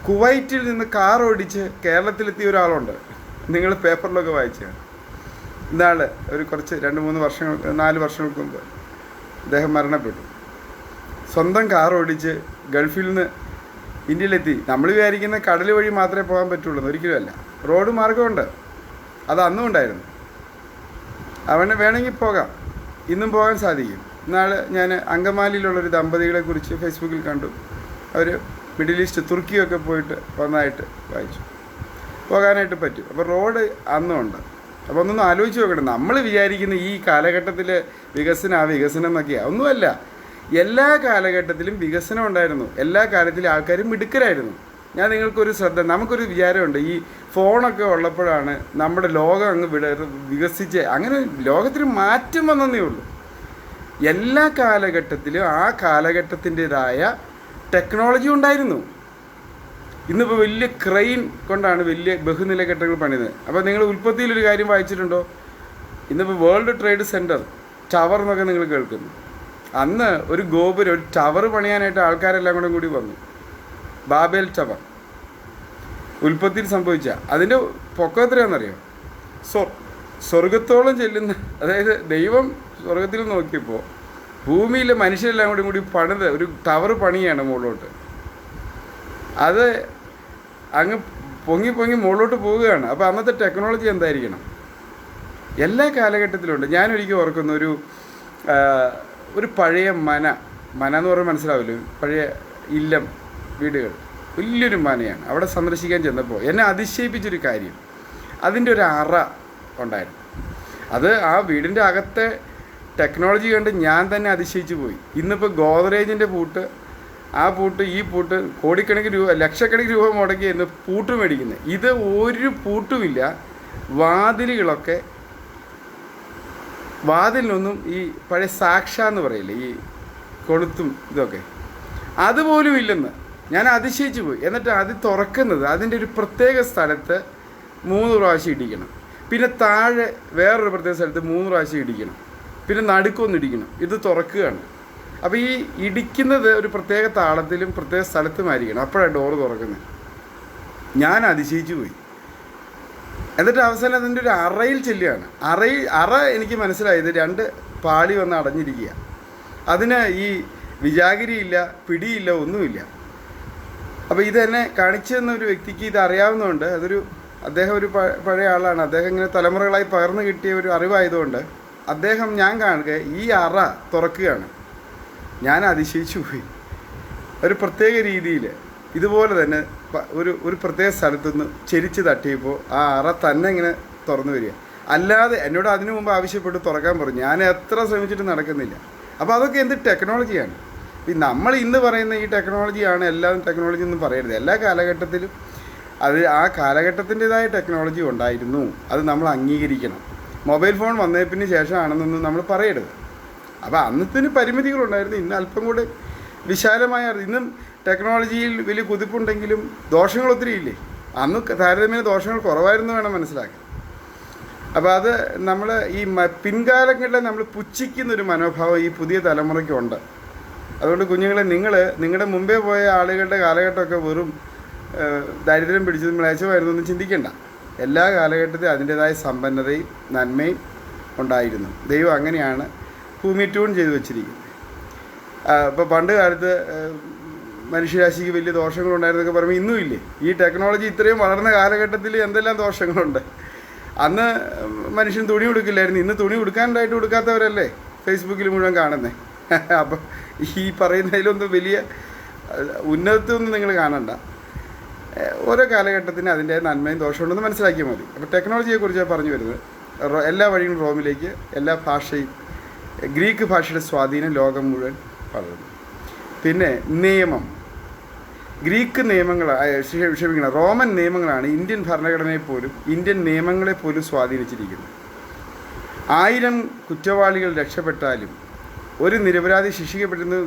കുവൈറ്റിൽ നിന്ന് കാർ ഓടിച്ച് കേരളത്തിലെത്തിയ ഒരാളുണ്ട്. നിങ്ങൾ പേപ്പറിലൊക്കെ വായിച്ചാണ്. ഇന്നാൾ ഒരു കുറച്ച് 4 വർഷങ്ങൾക്ക് മുമ്പ് അദ്ദേഹം മരണപ്പെട്ടു. സ്വന്തം കാർ ഓടിച്ച് ഗൾഫിൽ നിന്ന് ഇന്ത്യയിലെത്തി. നമ്മൾ വിചാരിക്കുന്ന കടൽ വഴി മാത്രമേ പോകാൻ പറ്റുള്ളൂ, ഒരിക്കലുമല്ല. റോഡ് മാർഗമുണ്ട്, അത് അന്നും ഉണ്ടായിരുന്നു. അവന് വേണമെങ്കിൽ പോകാം, ഇന്നും പോകാൻ സാധിക്കും. ഇന്നാൾ ഞാൻ അങ്കമാലിയിലുള്ളൊരു ദമ്പതികളെക്കുറിച്ച് ഫേസ്ബുക്കിൽ കണ്ടു. അവർ മിഡിൽ ഈസ്റ്റ് തുർക്കിയൊക്കെ പോയിട്ട് വന്നതായിട്ട് വായിച്ചു. പോകാനായിട്ട് പറ്റും. അപ്പോൾ റോഡ് അന്നും ഉണ്ട്. അപ്പോൾ ഒന്നൊന്നും ആലോചിച്ച് നോക്കണം. നമ്മൾ വിചാരിക്കുന്ന ഈ കാലഘട്ടത്തിൽ വികസനം എന്നൊക്കെയാണ്. ഒന്നുമല്ല. എല്ലാ കാലഘട്ടത്തിലും വികസനം ഉണ്ടായിരുന്നു. എല്ലാ കാലത്തിലും ആൾക്കാരും മിടുക്കരായിരുന്നു. ഞാൻ നമുക്കൊരു വിചാരമുണ്ട്, ഈ ഫോണൊക്കെ ഉള്ളപ്പോഴാണ് നമ്മുടെ ലോകം അങ്ങ് വികസിച്ച്, അങ്ങനെ ലോകത്തിന് മാറ്റം വന്നതേ ഉള്ളൂ. എല്ലാ കാലഘട്ടത്തിലും ആ കാലഘട്ടത്തിൻ്റെതായ ടെക്നോളജി ഉണ്ടായിരുന്നു. ഇന്നിപ്പോൾ വലിയ ക്രെയിൻ കൊണ്ടാണ് വലിയ ബഹുനില കെട്ടിടങ്ങൾ പണിയുന്നത്. അപ്പോൾ നിങ്ങൾ ഉൽപ്പത്തിയിലൊരു കാര്യം വായിച്ചിട്ടുണ്ടോ? ഇന്നിപ്പോൾ വേൾഡ് ട്രേഡ് സെൻറ്റർ ടവർ എന്നൊക്കെ നിങ്ങൾ കേൾക്കുന്നു. അന്ന് ഒരു ഗോപുരം, ഒരു ടവർ പണിയാനായിട്ട് ആൾക്കാരെല്ലാം കൂടി വന്നു. ബാബേൽ ടവർ ഉൽപ്പത്തിയിൽ സംഭവിച്ച അതിൻ്റെ പൊക്കം എത്രയാണെന്നറിയോ? സ്വർഗത്തോളം ചെല്ലുന്ന, അതായത് ദൈവം സ്വർഗത്തിൽ നോക്കിയപ്പോൾ ഭൂമിയിലെ മനുഷ്യരെല്ലാം കൂടി പണിത് ഒരു ടവർ പണിയാണ് മുകളിലോട്ട്. അത് അങ്ങ് പൊങ്ങി മുകളിലോട്ട് പോവുകയാണ്. അപ്പോൾ അന്നത്തെ ടെക്നോളജി എന്തായിരിക്കണം? എല്ലാ കാലഘട്ടത്തിലുണ്ട്. ഞാനൊരിക്കൽ ഓർക്കുന്നു, ഒരു പഴയ മന എന്ന് പറഞ്ഞാൽ മനസ്സിലാവില്ല, പഴയ ഇല്ലം വീടുകൾ, വലിയൊരു മനയാണ്. അവിടെ സന്ദർശിക്കാൻ ചെന്നപ്പോൾ എന്നെ അതിശയിപ്പിച്ചൊരു കാര്യം, അതിൻ്റെ ഒരു അറ ഉണ്ടായിരുന്നു. അത് ആ വീടിൻ്റെ അകത്തെ ടെക്നോളജി കണ്ട് ഞാൻ തന്നെ അതിശയിച്ചു പോയി. ഇന്നിപ്പോൾ ഗോദ്രേജിൻ്റെ പൂട്ട് ആ പൂട്ട് ഈ പൂട്ട് കോടിക്കണക്കിന് രൂപ ലക്ഷക്കണക്കിന് രൂപ മുടക്കി എന്ന് പൂട്ട് മേടിക്കുന്നത്. ഇത് ഒരു പൂട്ടുമില്ല. വാതിലിനൊന്നും ഈ പഴയ സാക്ഷ എന്ന് പറയില്ലേ, ഈ കൊളുത്തും ഇതൊക്കെ അതുപോലും ഇല്ലെന്ന് ഞാൻ അതിശയിച്ചു പോയി. എന്നിട്ട് അത് തുറക്കുന്നത് അതിൻ്റെ ഒരു പ്രത്യേക സ്ഥലത്ത് 3 പ്രാവശ്യം ഇടിക്കണം, പിന്നെ താഴെ വേറൊരു പ്രത്യേക സ്ഥലത്ത് 3 പ്രാവശ്യം ഇടിക്കണം, പിന്നെ നടുക്കൊന്ന് ഇടിക്കണം. ഇത് തുറക്കുകയാണ്. അപ്പോൾ ഈ ഇടിക്കുന്നത് ഒരു പ്രത്യേക താളത്തിലും പ്രത്യേക സ്ഥലത്തുമായിരിക്കണം, അപ്പോഴാണ് ഡോറ് തുറക്കുന്നത്. ഞാൻ അതിശയിച്ചു പോയി. എന്നിട്ട് അവസാനം അതിൻ്റെ ഒരു അറയിൽ ചെല്ലുകയാണ്. അറ എനിക്ക് മനസ്സിലായത് 2 പാളി വന്ന് അടഞ്ഞിരിക്കുക. അതിന് ഈ വിജാഗിരിയില്ല, പിടിയില്ല, ഒന്നുമില്ല. അപ്പോൾ ഇതെന്നെ കാണിച്ചു തന്ന ഒരു വ്യക്തിക്ക് ഇത് അറിയാവുന്നതുകൊണ്ട് അദ്ദേഹം ഒരു പഴയ ആളാണ്. അദ്ദേഹം ഇങ്ങനെ തലമുറകളായി പകർന്നു കിട്ടിയ ഒരു അറിവായതുകൊണ്ട് ഞാൻ കാണുക ഈ അറ തുറക്കുകയാണ്. ഞാൻ അതിശയിച്ചു പോയി. ഒരു പ്രത്യേക രീതിയിൽ ഇതുപോലെ തന്നെ ഒരു പ്രത്യേക സ്ഥലത്തുനിന്ന് ചെരിച്ച് തട്ടിയപ്പോൾ ആ അറ തന്നെ ഇങ്ങനെ തുറന്നു വരിക. അല്ലാതെ എന്നോട് അതിനു മുമ്പ് ആവശ്യപ്പെട്ട് തുറക്കാൻ പറഞ്ഞു. ഞാൻ എത്ര ശ്രമിച്ചിട്ട് നടക്കുന്നില്ല. അപ്പോൾ അതൊക്കെ എന്ത് ടെക്നോളജിയാണ്. നമ്മൾ ഇന്ന് പറയുന്ന ഈ ടെക്നോളജിയാണ് എല്ലാം ടെക്നോളജി ഒന്നും പറയരുത്. എല്ലാ കാലഘട്ടത്തിലും ആ കാലഘട്ടത്തിൻ്റെതായ ടെക്നോളജി ഉണ്ടായിരുന്നു. അത് നമ്മൾ അംഗീകരിക്കണം. മൊബൈൽ ഫോൺ വന്നതിന് ശേഷമാണെന്നൊന്നും നമ്മൾ പറയരുത്. അപ്പോൾ അന്നത്തിന് പരിമിതികളുണ്ടായിരുന്നു. ഇന്ന് അല്പം കൂടെ വിശാലമായ ഇന്നും ടെക്നോളജിയിൽ വലിയ കുതിപ്പുണ്ടെങ്കിലും ദോഷങ്ങൾ ഒത്തിരി ഇല്ലേ. അന്ന് താരതമ്യേന ദോഷങ്ങൾ കുറവായിരുന്നു വേണം മനസ്സിലാക്കാൻ. അപ്പോൾ അത് നമ്മൾ ഈ പിൻകാലങ്ങളിലെ നമ്മൾ പുച്ഛിക്കുന്നൊരു മനോഭാവം ഈ പുതിയ തലമുറയ്ക്കുണ്ട്. അതുകൊണ്ട് കുഞ്ഞുങ്ങളെ നിങ്ങളുടെ മുമ്പേ പോയ ആളുകളുടെ കാലഘട്ടമൊക്കെ വെറും ദാരിദ്ര്യം പിടിച്ചതും മ്ലേച്ഛമായിരുന്നു എന്ന് ചിന്തിക്കേണ്ട. എല്ലാ കാലഘട്ടത്തിലും അതിൻ്റേതായ സമ്പന്നതയും നന്മയും ഉണ്ടായിരുന്നു. ദൈവം അങ്ങനെയാണ് ഭൂമി ട്യൂൺ ചെയ്ത് വെച്ചിരിക്കുന്നത്. ഇപ്പോൾ പണ്ട് കാലത്ത് മനുഷ്യരാശിക്ക് വലിയ ദോഷങ്ങളുണ്ടായിരുന്നൊക്കെ പറയുമ്പോൾ ഇന്നും ഇല്ലേ. ഈ ടെക്നോളജി ഇത്രയും വളർന്ന കാലഘട്ടത്തിൽ എന്തെല്ലാം ദോഷങ്ങളുണ്ട്. അന്ന് മനുഷ്യൻ തുണി ഉടുക്കില്ലായിരുന്നു. ഇന്ന് തുണി ഉടുക്കാനായിട്ട് ഉടുക്കാത്തവരല്ലേ ഫേസ്ബുക്കിൽ മുഴുവൻ കാണുന്നത്. അപ്പം ഈ പറയുന്നതിലൊന്നും വലിയ ഉന്നതത്വമൊന്നും നിങ്ങൾ കാണണ്ട. ഓരോ കാലഘട്ടത്തിന് അതിൻ്റെ നന്മയും ദോഷമുണ്ടെന്ന് മനസ്സിലാക്കിയാൽ മതി. അപ്പോൾ ടെക്നോളജിയെക്കുറിച്ചാണ് പറഞ്ഞു വരുന്നത്. എല്ലാ വഴിയും റോമിലേക്ക്, എല്ലാ ഭാഷയും ഗ്രീക്ക് ഭാഷയുടെ സ്വാധീനം ലോകം മുഴുവൻ വളർന്നു. പിന്നെ നിയമം, ഗ്രീക്ക് റോമൻ നിയമങ്ങളാണ് ഇന്ത്യൻ ഭരണഘടനയെപ്പോലും ഇന്ത്യൻ നിയമങ്ങളെപ്പോലും സ്വാധീനിച്ചിരിക്കുന്നത്. 1000 കുറ്റവാളികൾ രക്ഷപ്പെട്ടാലും ഒരു നിരപരാധി ശിക്ഷിക്കപ്പെടുന്നത്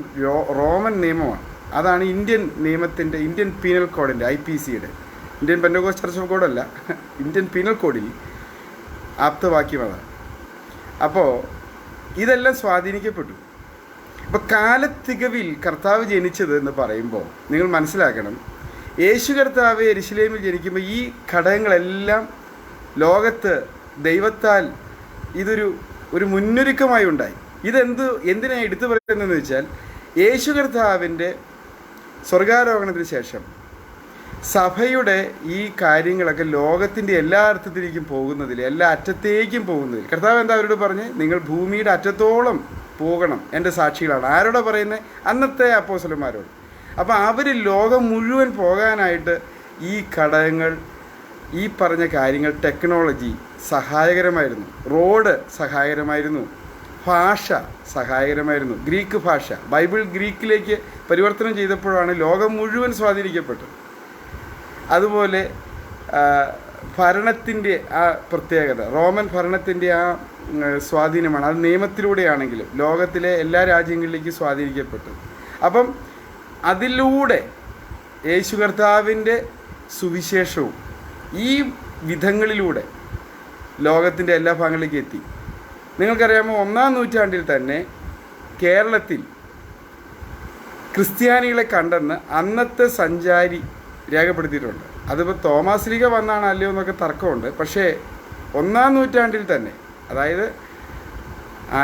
റോമൻ നിയമമാണ്. അതാണ് ഇന്ത്യൻ നിയമത്തിൻ്റെ, ഇന്ത്യൻ പീനൽ കോഡിൻ്റെ, IPCയുടെ, ഇന്ത്യൻ പെൻഡഗോസ് ചർച്ച് ഓഫ് കോഡല്ല, ഇന്ത്യൻ പീനൽ കോഡിൽ ആപ്തവാക്യം അതാണ്. അപ്പോൾ ഇതെല്ലാം സ്വാധീനിക്കപ്പെട്ടു. അപ്പോൾ കാലത്തികവിൽ കർത്താവ് ജനിച്ചത് എന്ന് പറയുമ്പോൾ നിങ്ങൾ മനസ്സിലാക്കണം, യേശു കർത്താവ് യെരുശലേമിൽ ജനിക്കുമ്പോൾ ഈ ഘടകങ്ങളെല്ലാം ലോകത്ത് ദൈവത്താൽ ഒരു മുന്നൊരുക്കമായി ഉണ്ടായി. എന്തിനാണ് എടുത്തു പറയുന്നതെന്ന് വെച്ചാൽ, യേശു കർത്താവിൻ്റെ സ്വർഗാരോഹണത്തിന് ശേഷം സഭയുടെ ഈ കാര്യങ്ങളൊക്കെ ലോകത്തിൻ്റെ എല്ലാ അർത്ഥത്തിലേക്കും പോകുന്നതിൽ, എല്ലാ അറ്റത്തേക്കും പോകുന്നതിൽ കർത്താവ് എന്താ അവരോട് പറഞ്ഞ്, നിങ്ങൾ ഭൂമിയുടെ അറ്റത്തോളം പോകണം, എൻ്റെ സാക്ഷികളാണ്. ആരോടാ പറയുന്നത്? അന്നത്തെ അപ്പോസ്തലന്മാരോട്. അപ്പോൾ അവർ ലോകം മുഴുവൻ പോകാനായിട്ട് ഈ ഘടകങ്ങൾ, ഈ പറഞ്ഞ കാര്യങ്ങൾ, ടെക്നോളജി സഹായകരമായിരുന്നു. റോഡ് സഹായകരമായിരുന്നു, ഭാഷ സഹായകരമായിരുന്നു. ഗ്രീക്ക് ഭാഷ, ബൈബിൾ ഗ്രീക്കിലേക്ക് പരിവർത്തനം ചെയ്തപ്പോഴാണ് ലോകം മുഴുവൻ സ്വാധീനിക്കപ്പെട്ടത്. അതുപോലെ ഭരണത്തിൻ്റെ ആ പ്രത്യേകത, റോമൻ ഭരണത്തിൻ്റെ ആ സ്വാധീനമാണ്. അത് നിയമത്തിലൂടെയാണെങ്കിലും ലോകത്തിലെ എല്ലാ രാജ്യങ്ങളിലേക്കും സ്വാധീനിക്കപ്പെട്ടു. അപ്പം അതിലൂടെ യേശു കർത്താവിൻ്റെ സുവിശേഷവും ഈ വിധങ്ങളിലൂടെ ലോകത്തിൻ്റെ എല്ലാ ഭാഗങ്ങളിലേക്ക് എത്തി. നിങ്ങൾക്കറിയാമോ, 1-ാം നൂറ്റാണ്ടിൽ തന്നെ കേരളത്തിൽ ക്രിസ്ത്യാനികളെ കണ്ടെന്ന് അന്നത്തെ സഞ്ചാരി രേഖപ്പെടുത്തിയിട്ടുണ്ട്. അതിപ്പോൾ തോമാസ് ലീഗ വന്നാണ് അല്ലയോ എന്നൊക്കെ തർക്കമുണ്ട്. പക്ഷേ 1-ാം നൂറ്റാണ്ടിൽ തന്നെ, അതായത്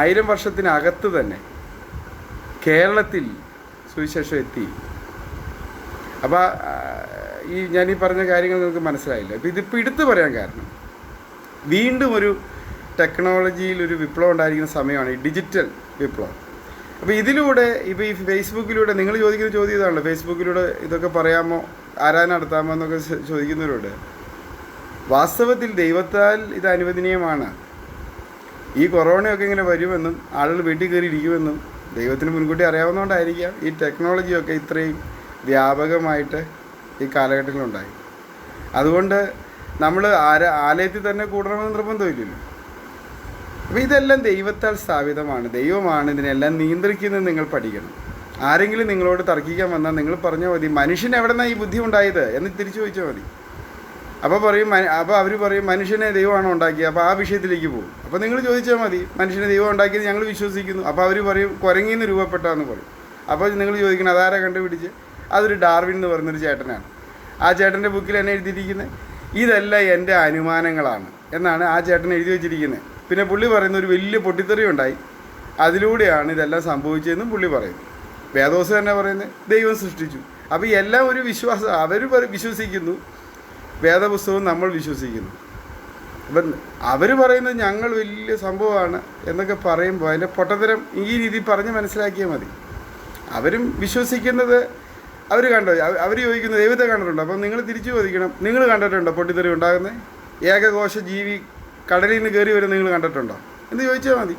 1000 വർഷത്തിനകത്ത് തന്നെ കേരളത്തിൽ സുവിശേഷം എത്തി. അപ്പോൾ ഞാനീ പറഞ്ഞ കാര്യങ്ങൾ നിങ്ങൾക്ക് മനസ്സിലായില്ല. അപ്പോൾ ഇതിപ്പോൾ എടുത്തു പറയാൻ കാരണം, വീണ്ടും ഒരു ടെക്നോളജിയിൽ ഒരു വിപ്ലവം ഉണ്ടായിരിക്കുന്ന സമയമാണ് ഈ ഡിജിറ്റൽ വിപ്ലവം. അപ്പോൾ ഇതിലൂടെ ഇപ്പോൾ ഈ ഫേസ്ബുക്കിലൂടെ നിങ്ങൾ ചോദിക്കുന്ന ചോദ്യം ഇതാണല്ലോ, ഫേസ്ബുക്കിലൂടെ ഇതൊക്കെ പറയാമോ, ആരാധന നടത്താമോ എന്നൊക്കെ ചോദിക്കുന്നവരോട്, വാസ്തവത്തിൽ ദൈവത്താൽ ഇത് അനുവദനീയമാണ്. ഈ കൊറോണയൊക്കെ ഇങ്ങനെ വരുമെന്നും ആളുകൾ വീട്ടിൽ കയറി ഇരിക്കുമെന്നും ദൈവത്തിന് മുൻകൂട്ടി അറിയാവുന്നതുകൊണ്ടായിരിക്കാം ഈ ടെക്നോളജിയൊക്കെ ഇത്രയും വ്യാപകമായിട്ട് ഈ കാലഘട്ടത്തിലുണ്ടായി. അതുകൊണ്ട് നമ്മൾ ആലയത്തിൽ തന്നെ കൂടണമെന്ന് നിർബന്ധമില്ലല്ലോ. അപ്പോൾ ഇതെല്ലാം ദൈവത്താൽ സ്ഥാപിതമാണ്. ദൈവമാണ് ഇതിനെല്ലാം നിയന്ത്രിക്കുന്നത്. നിങ്ങൾ പഠിക്കണം. ആരെങ്കിലും നിങ്ങളോട് തർക്കിക്കാൻ വന്നാൽ നിങ്ങൾ പറഞ്ഞാൽ മതി, മനുഷ്യൻ എവിടെ നിന്നാണ് ഈ ബുദ്ധി ഉണ്ടായത് എന്ന് തിരിച്ചു ചോദിച്ചാൽ മതി. അപ്പോൾ അവർ പറയും മനുഷ്യനെ ദൈവമാണോ ഉണ്ടാക്കിയത്. അപ്പോൾ ആ വിഷയത്തിലേക്ക് പോകും. അപ്പോൾ നിങ്ങൾ ചോദിച്ചാൽ മതി, മനുഷ്യനെ ദൈവം ഉണ്ടാക്കിയത് ഞങ്ങൾ വിശ്വസിക്കുന്നു. അപ്പോൾ അവർ പറയും കുരങ്ങിൽ നിന്ന് രൂപപ്പെട്ടാന്ന് പറയും. അപ്പോൾ നിങ്ങൾ ചോദിക്കണം അതാരാ കണ്ടുപിടിച്ച്? അതൊരു ഡാർവിൻ എന്ന് പറയുന്നൊരു ചേട്ടനാണ്. ആ ചേട്ടൻ്റെ ബുക്കിൽ എന്നെ എഴുതിയിരിക്കുന്നത് ഇതെല്ലാം എൻ്റെ അനുമാനങ്ങളാണ് എന്നാണ് ആ ചേട്ടൻ എഴുതി വെച്ചിരിക്കുന്നത്. പിന്നെ പുള്ളി പറയുന്ന ഒരു വലിയ പൊട്ടിത്തെറി ഉണ്ടായി, അതിലൂടെയാണ് ഇതെല്ലാം സംഭവിച്ചതെന്നും പുള്ളി പറയുന്നു. വേദോസ് തന്നെ പറയുന്നത് ദൈവം സൃഷ്ടിച്ചു. അപ്പോൾ എല്ലാം ഒരു വിശ്വാസം. അവർ വിശ്വസിക്കുന്നു, വേദപുസ്തകവും നമ്മൾ വിശ്വസിക്കുന്നു. അപ്പം അവർ പറയുന്നത് ഞങ്ങൾ വലിയ സംഭവമാണ് എന്നൊക്കെ പറയുമ്പോൾ അതിൻ്റെ പൊട്ടത്തരം ഈ രീതിയിൽ പറഞ്ഞ് മനസ്സിലാക്കിയാൽ മതി. അവരും വിശ്വസിക്കുന്നത് അവർ കണ്ടോ, അവർ ചോദിക്കുന്നു ദൈവത്തെ കണ്ടിട്ടുണ്ടോ. അപ്പം നിങ്ങൾ തിരിച്ചു ചോദിക്കണം, നിങ്ങൾ കണ്ടിട്ടുണ്ടോ പൊട്ടിത്തെറി ഉണ്ടാകുന്നത്? ഏകകോശ ജീവി കടലിൽ നിന്ന് കയറി വരും നിങ്ങൾ കണ്ടിട്ടുണ്ടോ എന്ന് ചോദിച്ചാൽ മതി.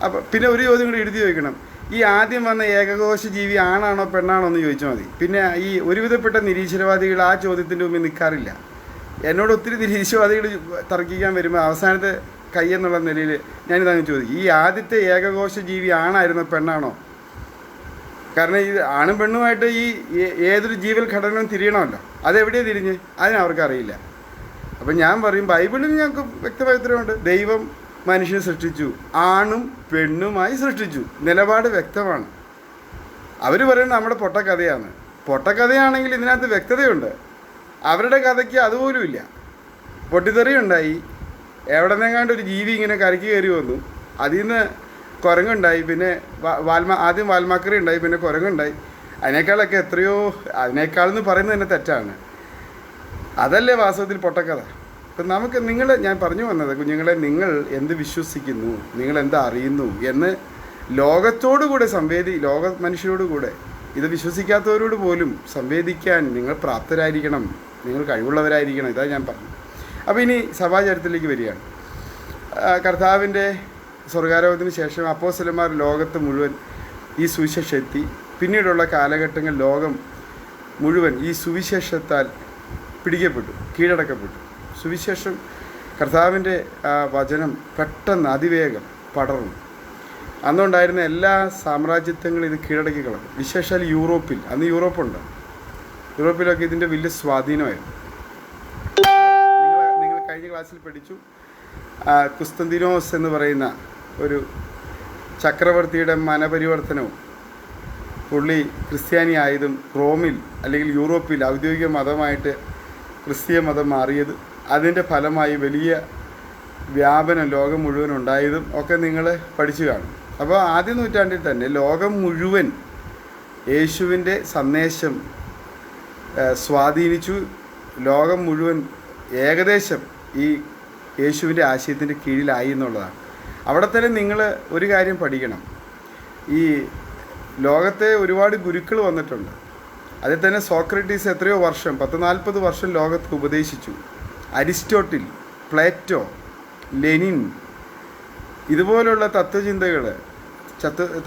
അപ്പം പിന്നെ ഒരു ചോദ്യം കൂടി എഴുതി ചോദിക്കണം, ഈ ആദ്യം വന്ന ഏകകോശ ജീവി ആണാണോ പെണ്ണാണോ എന്ന് ചോദിച്ചാൽ മതി. പിന്നെ ഈ ഒരുവിധപ്പെട്ട നിരീശ്വരവാദികൾ ആ ചോദ്യത്തിൻ്റെ മുമ്പിൽ നിൽക്കാറില്ല. എന്നോട് ഒത്തിരി നിരീശ്വരവാദികൾ തർക്കിക്കാൻ വരുമ്പോൾ അവസാനത്തെ കൈ എന്നുള്ള നിലയിൽ ഞാനിതങ്ങ് ചോദിക്കും, ഈ ആദ്യത്തെ ഏകകോശ ജീവി ആണായിരുന്നോ പെണ്ണാണോ? കാരണം ഈ ആണും പെണ്ണുമായിട്ട് ഈ ഏതൊരു ജീവൽ ഘടനയും തിരിയണമല്ലോ. അതെവിടെയാണ് തിരിഞ്ഞ് അതിനവർക്കറിയില്ല. അപ്പം ഞാൻ പറയും ബൈബിളിൽ ഞങ്ങൾക്ക് വ്യക്തമായ ഉത്തരവുണ്ട്. ദൈവം മനുഷ്യനെ സൃഷ്ടിച്ചു, ആണും പെണ്ണുമായി സൃഷ്ടിച്ചു. നിലപാട് വ്യക്തമാണ്. അവർ പറയുന്നത് നമ്മുടെ പൊട്ടക്കഥയാണ്. പൊട്ടക്കഥയാണെങ്കിൽ ഇതിനകത്ത് വ്യക്തതയുണ്ട്. അവരുടെ കഥയ്ക്ക് അതുപോലും ഇല്ല. പൊട്ടിത്തെറിയുണ്ടായി, എവിടെ നിന്നെങ്ങാണ്ട് ഒരു ജീവി ഇങ്ങനെ കരയ്ക്ക് കയറി വന്നു, അതിൽ നിന്ന് കുരങ്ങുണ്ടായി, പിന്നെ ആദ്യം വാൽമാക്കറി ഉണ്ടായി, പിന്നെ കുരങ്ങുണ്ടായി. അതിനേക്കാളൊക്കെ എത്രയോ, അതിനേക്കാളെന്ന് പറയുന്നത് തന്നെ തെറ്റാണ്. അതല്ലേ വാസ്തവത്തിൽ പൊട്ടക്കഥ. അപ്പം ഞാൻ പറഞ്ഞു വന്നത് കുഞ്ഞുങ്ങളെ, നിങ്ങൾ എന്ത് വിശ്വസിക്കുന്നു, നിങ്ങൾ എന്താ അറിയുന്നു എന്ന് ലോകത്തോടുകൂടെ ലോക മനുഷ്യരോടുകൂടെ, ഇത് വിശ്വസിക്കാത്തവരോട് പോലും സംവേദിക്കാൻ നിങ്ങൾ പ്രാപ്തരായിരിക്കണം, നിങ്ങൾ കഴിവുള്ളവരായിരിക്കണം. ഇതാണ് ഞാൻ പറഞ്ഞത്. അപ്പോൾ ഇനി സഭാചരിത്രത്തിലേക്ക് വരികയാണ്. കർത്താവിൻ്റെ സ്വർഗാരോഹണത്തിന് ശേഷം അപ്പോസ്തലന്മാർ ലോകത്ത് മുഴുവൻ ഈ സുവിശേഷം എത്തി. പിന്നീടുള്ള കാലഘട്ടങ്ങൾ ലോകം മുഴുവൻ ഈ സുവിശേഷത്താൽ പിടിക്കപ്പെട്ടു, കീഴടക്കപ്പെട്ടു. സുവിശേഷം, കർത്താവിൻ്റെ വചനം പെട്ടെന്ന് അതിവേഗം പടർന്നു. അന്നുണ്ടായിരുന്ന എല്ലാ സാമ്രാജ്യത്വങ്ങളും ഇത് കീഴടക്കി കളഞ്ഞു. വിശേഷാൽ യൂറോപ്പിൽ, അന്ന് യൂറോപ്പുണ്ട്, യൂറോപ്പിലൊക്കെ ഇതിൻ്റെ വലിയ സ്വാധീനമായിരുന്നു. നിങ്ങൾ കഴിഞ്ഞ ക്ലാസ്സിൽ പഠിച്ചു, കുസ്തന്തിനോസ് എന്ന് പറയുന്ന ഒരു ചക്രവർത്തിയുടെ മനപരിവർത്തനവും പുള്ളി ക്രിസ്ത്യാനി ആയതും റോമിൽ അല്ലെങ്കിൽ യൂറോപ്പിൽ ഔദ്യോഗിക മതമായിട്ട് ക്രിസ്തീയ മതം മാറിയത്, അതിൻ്റെ ഫലമായി വലിയ വ്യാപനം ലോകം മുഴുവൻ ഉണ്ടായതും ഒക്കെ നിങ്ങൾ പഠിച്ചു കാണും. അപ്പോൾ ആദ്യ നൂറ്റാണ്ടിൽ തന്നെ ലോകം മുഴുവൻ യേശുവിൻ്റെ സന്ദേശം സ്വാധീനിച്ചു. ലോകം മുഴുവൻ ഏകദേശം ഈ യേശുവിൻ്റെ ആശയത്തിൻ്റെ കീഴിലായി എന്നുള്ളതാണ്. അവിടെ തന്നെ നിങ്ങൾ ഒരു കാര്യം പഠിക്കണം. ഈ ലോകത്തെ ഒരുപാട് ഗുരുക്കൾ വന്നിട്ടുണ്ട്. അതിൽ തന്നെ സോക്രട്ടീസ് എത്രയോ വർഷം, 40-40 വർഷം ലോകത്ത് ഉപദേശിച്ചു. അരിസ്റ്റോട്ടിൽ, പ്ലേറ്റോ, ലെനിൻ, ഇതുപോലുള്ള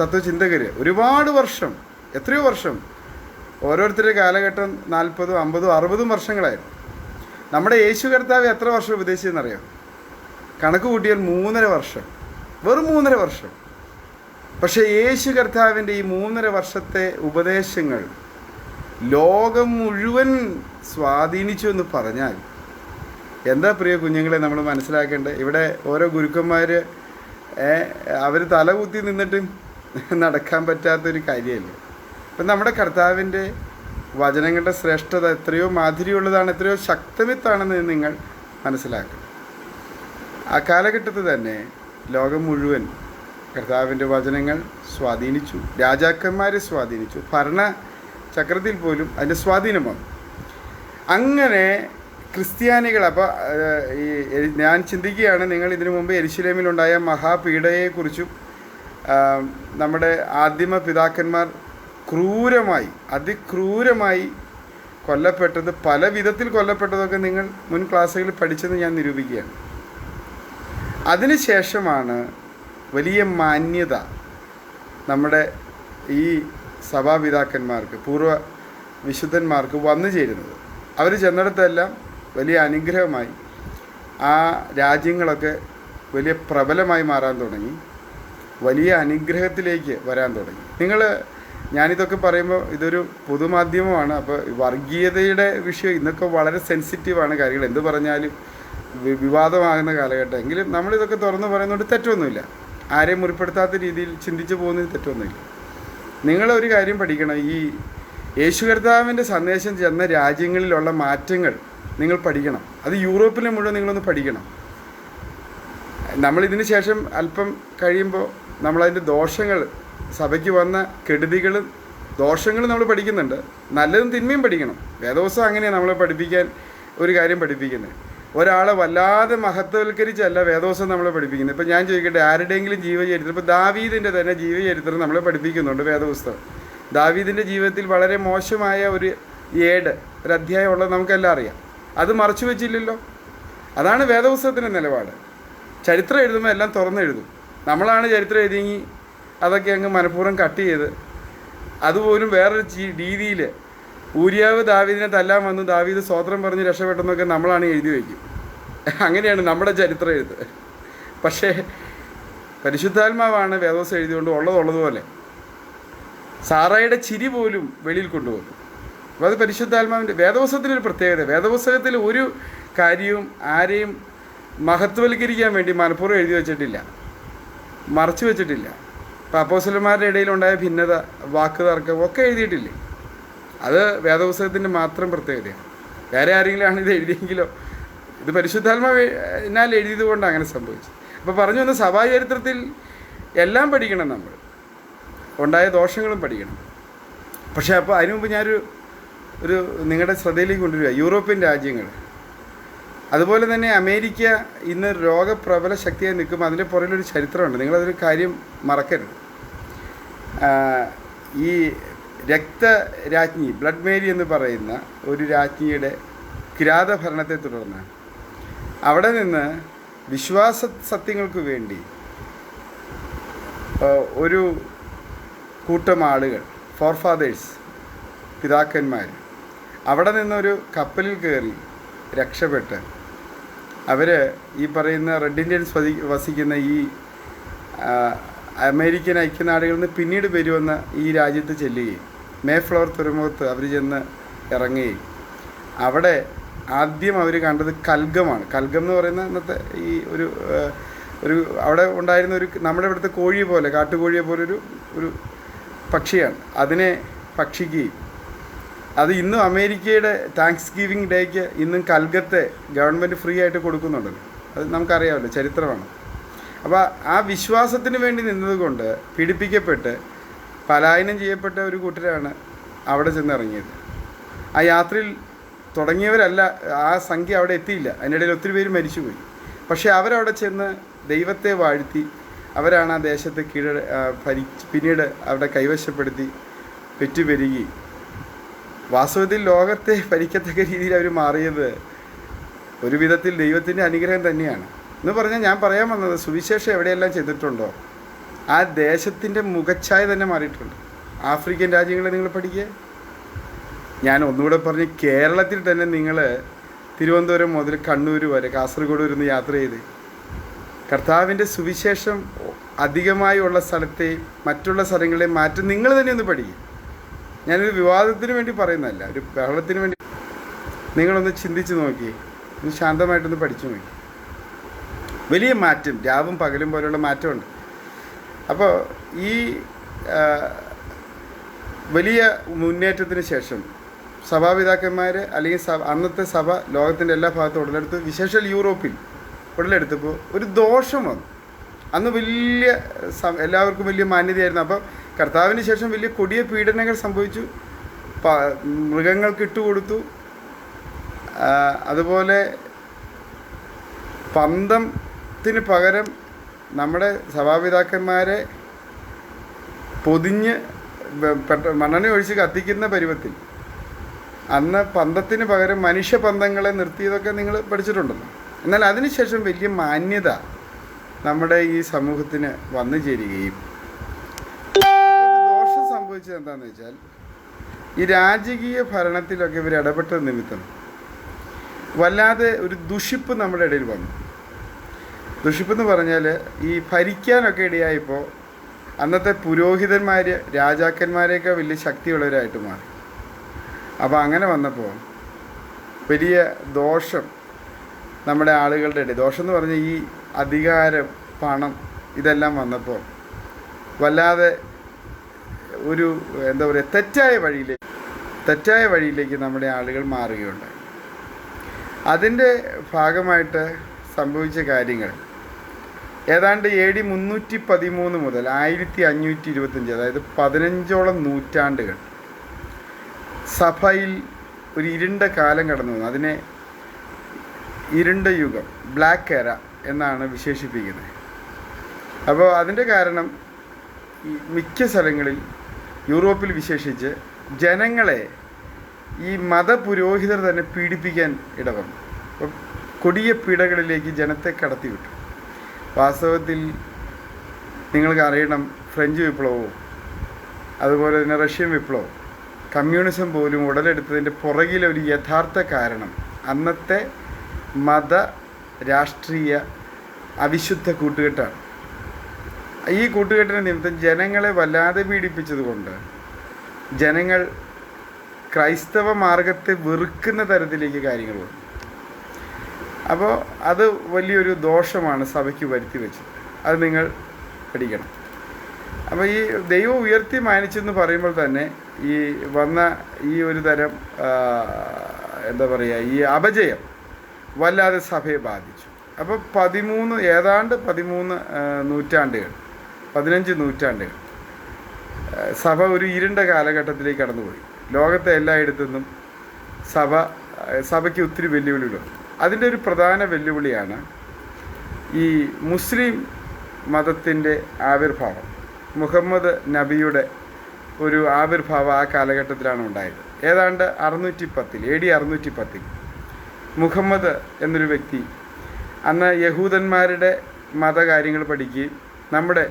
തത്വചിന്തകർ ഒരുപാട് വർഷം, എത്രയോ വർഷം, ഓരോരുത്തരുടെ കാലഘട്ടം 40, 50, 60 വർഷങ്ങളായിരുന്നു. നമ്മുടെ യേശു കർത്താവ് എത്ര വർഷം ഉപദേശിച്ചെന്നറിയാം? കണക്ക് കൂട്ടിയാൽ 3.5 വർഷം, വെറും 3.5 വർഷം. പക്ഷേ യേശു കർത്താവിൻ്റെ ഈ 3.5 വർഷത്തെ ഉപദേശങ്ങൾ ലോകം മുഴുവൻ സ്വാധീനിച്ചു എന്ന് പറഞ്ഞാൽ എന്താ പ്രിയ കുഞ്ഞുങ്ങളെ നമ്മൾ മനസ്സിലാക്കേണ്ടത്? ഇവിടെ ഓരോ ഗുരുക്കന്മാർ അവർ തലകുത്തി നിന്നിട്ടും നടക്കാൻ പറ്റാത്തൊരു കാര്യമല്ലേ. അപ്പം നമ്മുടെ കർത്താവിൻ്റെ വചനങ്ങളുടെ ശ്രേഷ്ഠത എത്രയോ മാധുര്യമുള്ളതാണ്, എത്രയോ ശക്തമിത്താണെന്ന് നിങ്ങൾ മനസ്സിലാക്കണം. ആ കാലഘട്ടത്തിൽ തന്നെ ലോകം മുഴുവൻ കർത്താവിൻ്റെ വചനങ്ങൾ സ്വാധീനിച്ചു, രാജാക്കന്മാരെ സ്വാധീനിച്ചു, ഭരണചക്രത്തിൽ പോലും അതിൻ്റെ സ്വാധീനം വന്നു. അങ്ങനെ ക്രിസ്ത്യാനികൾ, അപ്പോൾ ഞാൻ ചിന്തിക്കുകയാണ്, നിങ്ങൾ ഇതിനു മുമ്പ് യെരുശലേമിലുണ്ടായ മഹാപീഡയെക്കുറിച്ചും നമ്മുടെ ആദിമ പിതാക്കന്മാർ അതിക്രൂരമായി കൊല്ലപ്പെട്ടത്, പല വിധത്തിൽ കൊല്ലപ്പെട്ടതൊക്കെ നിങ്ങൾ മുൻ ക്ലാസ്സുകളിൽ പഠിച്ചെന്ന് ഞാൻ നിരൂപിക്കുകയാണ്. അതിനുശേഷമാണ് വലിയ മാന്യത നമ്മുടെ ഈ സഭാപിതാക്കന്മാർക്ക്, പൂർവ്വ വിശുദ്ധന്മാർക്ക് വന്നു ചേരുന്നത്. അവർ ചെന്നിടത്തെല്ലാം വലിയ അനുഗ്രഹമായി ആ രാജ്യങ്ങളൊക്കെ വലിയ പ്രബലമായി മാറാൻ തുടങ്ങി, വലിയ അനുഗ്രഹത്തിലേക്ക് വരാൻ തുടങ്ങി. ഞാനിതൊക്കെ പറയുമ്പോൾ ഇതൊരു പൊതുമാധ്യമമാണ്. അപ്പോൾ വർഗീയതയുടെ വിഷയം ഇന്നൊക്കെ വളരെ സെൻസിറ്റീവാണ് കാര്യങ്ങൾ. എന്ത് പറഞ്ഞാലും വിവാദമാകുന്ന കാലഘട്ടം. എങ്കിലും നമ്മളിതൊക്കെ തുറന്നു പറയുന്നതുകൊണ്ട് തെറ്റൊന്നുമില്ല. ആരെയും മുറിപ്പെടുത്താത്ത രീതിയിൽ ചിന്തിച്ചു പോകുന്നതിൽ തെറ്റൊന്നുമില്ല. നിങ്ങളൊരു കാര്യം പഠിക്കണം. ഈ യേശു കർത്താവിൻ്റെ സന്ദേശം ചെന്ന രാജ്യങ്ങളിലുള്ള മാറ്റങ്ങൾ നിങ്ങൾ പഠിക്കണം. അത് യൂറോപ്പിലെ മുഴുവൻ നിങ്ങളൊന്ന് പഠിക്കണം. നമ്മളിതിന് ശേഷം അല്പം കഴിയുമ്പോൾ നമ്മളതിൻ്റെ ദോഷങ്ങൾ, സഭയ്ക്ക് വന്ന കെടുതികളും ദോഷങ്ങളും നമ്മൾ പഠിക്കുന്നുണ്ട്. നല്ലതും തിന്മയും പഠിക്കണം. വേദപുസ്തകം അങ്ങനെയാണ് നമ്മളെ പഠിപ്പിക്കാൻ ഒരു കാര്യം പഠിപ്പിക്കുന്നത്. ഒരാളെ വല്ലാതെ മഹത്വവൽക്കരിച്ചല്ല വേദപുസ്തകം നമ്മളെ പഠിപ്പിക്കുന്നത്. ഇപ്പോൾ ഞാൻ ചോദിക്കട്ടെ, ആരുടെയെങ്കിലും ജീവചരിത്രം, ഇപ്പോൾ ദാവീദിൻ്റെ തന്നെ ജീവചരിത്രം നമ്മളെ പഠിപ്പിക്കുന്നുണ്ട് വേദപുസ്തകം. ദാവീദിൻ്റെ ജീവിതത്തിൽ വളരെ മോശമായ ഒരു അധ്യായം ഉള്ളത് നമുക്കെല്ലാം അറിയാം. അത് മറച്ചു വെച്ചില്ലല്ലോ. അതാണ് വേദപുസ്തകത്തിൻ്റെ നിലപാട്. ചരിത്രം എഴുതുമ്പോൾ എല്ലാം തുറന്നെഴുതും. നമ്മളാണ് ചരിത്രം എഴുതിയെങ്കിൽ അതൊക്കെ അങ്ങ് മനഃപൂർവ്വം കട്ട് ചെയ്ത് അതുപോലും വേറൊരു രീതിയിൽ ഊരിയാവ് ദാവീദിനെ തല്ലാൻ വന്നു, ദാവീദ് സ്തോത്രം പറഞ്ഞ് രക്ഷപ്പെട്ടെന്നൊക്കെ നമ്മളാണ് എഴുതി വയ്ക്കും. അങ്ങനെയാണ് നമ്മുടെ ചരിത്രം എഴുത്ത്. പക്ഷേ പരിശുദ്ധാത്മാവാണ് വേദോസം എഴുതിക്കൊണ്ട് ഉള്ളതുപോലെ സാറായുടെ ചിരി പോലും വെളിയിൽ കൊണ്ടുപോകും. അപ്പോൾ അത് പരിശുദ്ധാത്മാവിൻ്റെ വേദപുസ്തകത്തിനൊരു പ്രത്യേകത. വേദപുസ്തകത്തിൽ ഒരു കാര്യവും ആരെയും മഹത്വവൽക്കരിക്കാൻ വേണ്ടി മനഃപൂർവ്വം എഴുതി വെച്ചിട്ടില്ല, മറച്ചു വെച്ചിട്ടില്ല. ഇപ്പോൾ അപ്പോസ്തലന്മാരുടെ ഇടയിലുണ്ടായ ഭിന്നത, വാക്ക് തർക്കം ഒക്കെ എഴുതിയിട്ടില്ലേ. അത് വേദപുസ്തകത്തിൻ്റെ മാത്രം പ്രത്യേകതയാണ്. വേറെ ആരെങ്കിലും ആണ് ഇത് എഴുതിയെങ്കിലോ, ഇത് പരിശുദ്ധാത്മാവിനാൽ എഴുതിയത് കൊണ്ടാണ് അങ്ങനെ സംഭവിച്ചത്. അപ്പോൾ പറഞ്ഞു വന്ന സഭാചരിത്രത്തിൽ എല്ലാം പഠിക്കണം, നമ്മൾ ഉണ്ടായ ദോഷങ്ങളും പഠിക്കണം. പക്ഷേ അപ്പോൾ അതിനു മുമ്പ് ഞാനൊരു നിങ്ങളുടെ ശ്രദ്ധയിലേക്ക് കൊണ്ടുവരിക, യൂറോപ്യൻ രാജ്യങ്ങൾ, അതുപോലെ തന്നെ അമേരിക്ക ഇന്ന് രോഗപ്രബല ശക്തിയായി നിൽക്കുമ്പോൾ അതിൻ്റെ പുറകിലൊരു ചരിത്രമുണ്ട്. നിങ്ങളതൊരു കാര്യം മറക്കരുത്. ഈ രക്തരാജ്ഞി, ബ്ലഡ് മേരി എന്ന് പറയുന്ന ഒരു രാജ്ഞിയുടെ കിരാതഭരണത്തെ തുടർന്ന് അവിടെ നിന്ന് വിശ്വാസ സത്യങ്ങൾക്ക് വേണ്ടി ഒരു കൂട്ടം ആളുകൾ, ഫോർഫാദേഴ്സ്, പിതാക്കന്മാർ, അവിടെ നിന്നൊരു കപ്പലിൽ കയറി രക്ഷപ്പെട്ട് അവർ ഈ പറയുന്ന റെഡ് ഇന്ത്യൻസ് വസിക്കുന്ന ഈ അമേരിക്കൻ ഐക്യനാടുകളിൽ നിന്ന് പിന്നീട് വരുമെന്ന ഈ രാജ്യത്ത് ചെല്ലുകയും മേഫ്ലവർ തുറമുഖത്ത് അവർ ചെന്ന് ഇറങ്ങുകയും അവിടെ ആദ്യം അവർ കണ്ടത് കൽഗമാണ്. കൽഗം എന്ന് പറയുന്ന ഇന്നത്തെ ഈ ഒരു അവിടെ ഉണ്ടായിരുന്ന ഒരു നമ്മുടെ ഇവിടുത്തെ കോഴി പോലെ, കാട്ടുകോഴിയെ പോലെ ഒരു പക്ഷിയാണ്. അതിനെ ഭക്ഷിക്കുകയും അത് ഇന്നും അമേരിക്കയുടെ താങ്ക്സ് ഗിവിങ് ഡേക്ക് ഇന്നും കൽഗത്തെ ഗവൺമെൻറ് ഫ്രീ ആയിട്ട് കൊടുക്കുന്നുണ്ടല്ലോ. അത് നമുക്കറിയാമല്ലോ, ചരിത്രമാണ്. അപ്പോൾ ആ വിശ്വാസത്തിന് വേണ്ടി നിന്നതുകൊണ്ട് പീഡിപ്പിക്കപ്പെട്ട് പലായനം ചെയ്യപ്പെട്ട ഒരു കൂട്ടരാണ് അവിടെ ചെന്നിറങ്ങിയത്. ആ യാത്രയിൽ തുടങ്ങിയവരല്ല, ആ സംഖ്യ അവിടെ എത്തിയില്ല. അതിനിടയിൽ ഒത്തിരി പേര് മരിച്ചുപോയി. പക്ഷേ അവരവിടെ ചെന്ന് ദൈവത്തെ വാഴ്ത്തി അവരാണ് ആ ദേശത്തെ പിന്നീട് അവിടെ കൈവശപ്പെടുത്തി പെറ്റുപെരുകി വാസ്തവത്തിൽ ലോകത്തെ ഭരിക്കത്തക്ക രീതിയിൽ അവർ മാറിയത് ഒരു വിധത്തിൽ ദൈവത്തിൻ്റെ അനുഗ്രഹം തന്നെയാണ് എന്ന് പറഞ്ഞാൽ, ഞാൻ പറയാൻ വന്നത് സുവിശേഷം എവിടെയെല്ലാം ചെയ്തിട്ടുണ്ടോ ആ ദേശത്തിൻ്റെ മുഖച്ഛായ തന്നെ മാറിയിട്ടുണ്ട്. ആഫ്രിക്കൻ രാജ്യങ്ങളെ നിങ്ങൾ പഠിക്കുക. ഞാൻ ഒന്നുകൂടെ പറഞ്ഞ്, കേരളത്തിൽ തന്നെ നിങ്ങൾ തിരുവനന്തപുരം മുതൽ കണ്ണൂർ വരെ, കാസർഗോഡ് വരെ യാത്ര ചെയ്ത് കർത്താവിൻ്റെ സുവിശേഷം അധികമായി ഉള്ള സ്ഥലത്തെ മറ്റുള്ള സ്ഥലങ്ങളെ മാറ്റം നിങ്ങൾ തന്നെ ഒന്ന് പഠിക്കുക. ഞാനൊരു വിവാദത്തിന് വേണ്ടി പറയുന്നതല്ല, ഒരു ബഹളത്തിന് വേണ്ടി. നിങ്ങളൊന്ന് ചിന്തിച്ച് നോക്കി, ഒന്ന് ശാന്തമായിട്ടൊന്ന് പഠിച്ചു നോക്കി. വലിയ മാറ്റം, രാവും പകലും പോലെയുള്ള മാറ്റമുണ്ട്. അപ്പോൾ ഈ വലിയ മുന്നേറ്റത്തിന് ശേഷം സഭാപിതാക്കന്മാർ അല്ലെങ്കിൽ അന്നത്തെ സഭ ലോകത്തിൻ്റെ എല്ലാ ഭാഗത്തും ഉടലെടുത്ത്, വിശേഷാൽ യൂറോപ്പിൽ ഉടലെടുത്തപ്പോൾ ഒരു ദോഷം വന്നു. അന്ന് വലിയ എല്ലാവർക്കും വലിയ മാന്യതയായിരുന്നു. അപ്പോൾ കർത്താവിന് ശേഷം വലിയ കൊടിയ പീഡനങ്ങൾ സംഭവിച്ചു. മൃഗങ്ങൾക്ക് ഇട്ടുകൊടുത്തു. അതുപോലെ പന്തത്തിന് പകരം നമ്മുടെ സഭാപിതാക്കന്മാരെ പൊതിഞ്ഞ് മണ്ണെണ്ണ ഒഴിച്ച് കത്തിക്കുന്ന പരുവത്തിൽ അന്ന് പന്തത്തിന് പകരം മനുഷ്യപന്തങ്ങളെ നിർത്തിയതൊക്കെ നിങ്ങൾ പഠിച്ചിട്ടുണ്ടല്ലോ. എന്നാൽ അതിനുശേഷം വലിയ മാന്യത നമ്മുടെ ഈ സമൂഹത്തിന് വന്നു ചേരുകയും സംഭവിച്ചത് എന്താണെന്ന് വെച്ചാൽ, ഈ രാജകീയ ഭരണത്തിലൊക്കെ ഇവർ ഇടപെട്ടത് നിമിത്തം വല്ലാതെ ഒരു ദുഷിപ്പ് നമ്മുടെ ഇടയിൽ വന്നു. ദുഷിപ്പെന്ന് പറഞ്ഞാൽ, ഈ ഭരിക്കാനൊക്കെ ഇടയായപ്പോൾ അന്നത്തെ പുരോഹിതന്മാർ രാജാക്കന്മാരെയൊക്കെ വലിയ ശക്തിയുള്ളവരായിട്ട് മാറി. അപ്പോൾ അങ്ങനെ വന്നപ്പോൾ വലിയ ദോഷം നമ്മുടെ ആളുകളുടെ ഇടയിൽ, ദോഷം എന്ന് പറഞ്ഞാൽ ഈ അധികാരം, പണം, ഇതെല്ലാം വന്നപ്പോൾ വല്ലാതെ ഒരു എന്താ പറയുക തെറ്റായ വഴിയിലേക്ക് നമ്മുടെ ആളുകൾ മാറുകയുണ്ടായി. അതിൻ്റെ ഭാഗമായിട്ട് സംഭവിച്ച കാര്യങ്ങൾ ഏതാണ്ട് AD 313 മുതൽ 1525, അതായത് 15ഓളം നൂറ്റാണ്ടുകൾ സഭയിൽ ഒരു ഇരുണ്ട കാലം കടന്നു വന്നു. അതിനെ ഇരുണ്ട യുഗം, ബ്ലാക്ക് എറ എന്നാണ് വിശേഷിപ്പിക്കുന്നത്. അപ്പോൾ അതിൻ്റെ കാരണം ഈ മിക്ക സ്ഥലങ്ങളിൽ, യൂറോപ്പിൽ വിശേഷിച്ച്, ജനങ്ങളെ ഈ മതപുരോഹിതർ തന്നെ പീഡിപ്പിക്കാൻ ഇടവന്നു. അപ്പോൾ കൊടിയ പീഡകളിലേക്ക് ജനത്തെ കടത്തിവിട്ടു. വാസ്തവത്തിൽ നിങ്ങൾക്ക് അറിയണം, ഫ്രഞ്ച് വിപ്ലവവും അതുപോലെ തന്നെ റഷ്യൻ വിപ്ലവവും കമ്മ്യൂണിസം പോലും ഉടലെടുത്തതിൻ്റെ പുറകിലെ ഒരു യഥാർത്ഥ കാരണം അന്നത്തെ മത രാഷ്ട്രീയ അവിശുദ്ധ കൂട്ടുകെട്ടാണ്. ഈ കൂട്ടുകെട്ടിന് നിമിത്തം ജനങ്ങളെ വല്ലാതെ പീഡിപ്പിച്ചതുകൊണ്ട് ജനങ്ങൾ ക്രൈസ്തവ മാർഗത്തെ വെറുക്കുന്ന തരത്തിലേക്ക് കാര്യങ്ങൾ വന്നു. അപ്പോൾ അത് വലിയൊരു ദോഷമാണ് സഭയ്ക്ക് വരുത്തി വെച്ചത്. അത് നിങ്ങൾ പഠിക്കണം. അപ്പോൾ ഈ ദൈവം ഉയർത്തി മാനിച്ചെന്ന് പറയുമ്പോൾ തന്നെ ഈ വന്ന ഈ ഒരു തരം എന്താ പറയുക, ഈ അപജയം വല്ലാതെ സഭയെ ബാധിച്ചു. അപ്പോൾ ഏതാണ്ട് 15 നൂറ്റാണ്ടുകൾ സഭ ഒരു ഇരുണ്ട കാലഘട്ടത്തിലേക്ക് കടന്നുപോയി. ലോകത്തെ എല്ലായിടത്തു നിന്നും സഭയ്ക്ക് ഒത്തിരി വെല്ലുവിളികൾ. അതിൻ്റെ ഒരു പ്രധാന വെല്ലുവിളിയാണ് ഈ മുസ്ലിം മതത്തിൻ്റെ ആവിർഭാവം. മുഹമ്മദ് നബിയുടെ ഒരു ആവിർഭാവം ആ കാലഘട്ടത്തിലാണ് ഉണ്ടായത്. ഏതാണ്ട് AD 610 മുഹമ്മദ് എന്നൊരു വ്യക്തി അന്ന് യഹൂദന്മാരുടെ മതകാര്യങ്ങൾ പഠിക്കുകയും നമ്മുടെ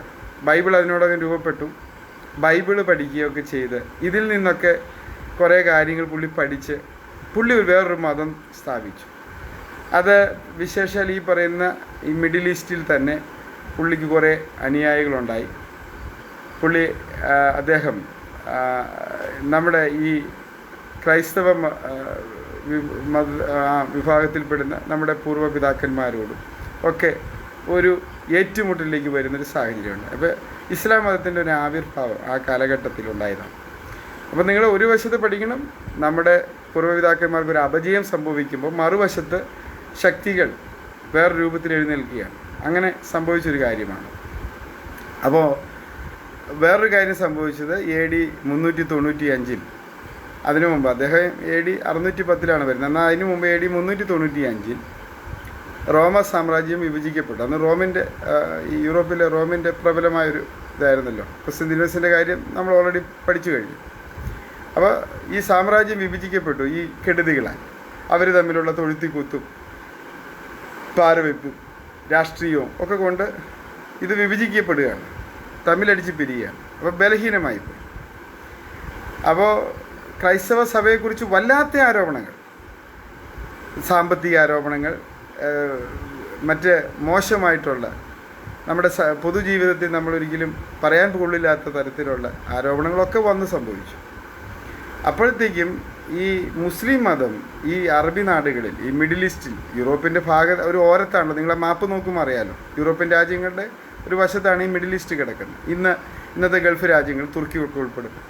ബൈബിൾ അതിനോടകം രൂപപ്പെട്ടു, ബൈബിള് പഠിക്കുകയൊക്കെ ചെയ്ത് ഇതിൽ നിന്നൊക്കെ കുറേ കാര്യങ്ങൾ പുള്ളി വേറൊരു മതം സ്ഥാപിച്ചു. അത് വിശേഷാൽ ഈ പറയുന്ന ഈ മിഡിൽ ഈസ്റ്റിൽ തന്നെ പുള്ളിക്ക് കുറേ അനുയായികളുണ്ടായി. അദ്ദേഹം നമ്മുടെ ഈ ക്രൈസ്തവ വിഭാഗത്തിൽപ്പെടുന്ന നമ്മുടെ പൂർവ്വപിതാക്കന്മാരോടും ഒക്കെ ഒരു ഏറ്റുമുട്ടലിലേക്ക് വരുന്നൊരു സാഹചര്യമുണ്ട്. അപ്പോൾ ഇസ്ലാം മതത്തിൻ്റെ ഒരു ആവിർഭാവം ആ കാലഘട്ടത്തിലുണ്ടായതാണ്. അപ്പോൾ നിങ്ങൾ ഒരു വശത്ത് പഠിക്കണം, നമ്മുടെ പൂർവ്വപിതാക്കന്മാർക്ക് ഒരു അപജയം സംഭവിക്കുമ്പോൾ മറുവശത്ത് ശക്തികൾ വേറെ രൂപത്തിൽ എഴുന്നേൽക്കുകയാണ്. അങ്ങനെ സംഭവിച്ചൊരു കാര്യമാണ്. അപ്പോൾ വേറൊരു കാര്യം സംഭവിച്ചത് AD 395. അതിനു മുമ്പ് അദ്ദേഹം AD 610 വരുന്നത്. എന്നാൽ അതിനു മുമ്പ് AD 395 റോമ സാമ്രാജ്യം വിഭജിക്കപ്പെട്ടു. അന്ന് യൂറോപ്പിലെ റോമിൻ്റെ പ്രബലമായൊരു ഇതായിരുന്നല്ലോ. ക്രിസ്ത്യൻ കാര്യം നമ്മൾ ഓൾറെഡി പഠിച്ചു കഴിഞ്ഞു. അപ്പോൾ ഈ സാമ്രാജ്യം വിഭജിക്കപ്പെട്ടു ഈ കെടുതികളാൽ. അവർ തമ്മിലുള്ള തൊഴുത്തിക്കുത്തും പാരവെപ്പും രാഷ്ട്രീയവും ഒക്കെ കൊണ്ട് ഇത് വിഭജിക്കപ്പെടുകയാണ്, തമ്മിലടിച്ച് പിരിയുകയാണ്. അപ്പോൾ ബലഹീനമായിപ്പോയി. അപ്പോൾ ക്രൈസ്തവ സഭയെക്കുറിച്ച് വല്ലാത്ത ആരോപണങ്ങൾ, സാമ്പത്തിക ആരോപണങ്ങൾ, മറ്റ് മോശമായിട്ടുള്ള നമ്മുടെ പൊതുജീവിതത്തിൽ നമ്മളൊരിക്കലും പറയാൻ കൊള്ളില്ലാത്ത തരത്തിലുള്ള ആരോപണങ്ങളൊക്കെ വന്ന് സംഭവിച്ചു. അപ്പോഴത്തേക്കും ഈ മുസ്ലിം മതം ഈ അറബി നാടുകളിൽ, ഈ മിഡിൽ ഈസ്റ്റിൽ, യൂറോപ്പിൻ്റെ ഒരു ഓരത്താണല്ലോ. നിങ്ങളെ മാപ്പ് നോക്കുമ്പോൾ അറിയാമല്ലോ, യൂറോപ്യൻ രാജ്യങ്ങളുടെ ഒരു വശത്താണ് ഈ മിഡിൽ ഈസ്റ്റ് കിടക്കുന്നത്. ഇന്നത്തെ ഗൾഫ് രാജ്യങ്ങൾ, തുർക്കിയൊക്കെ ഉൾപ്പെടുന്നു.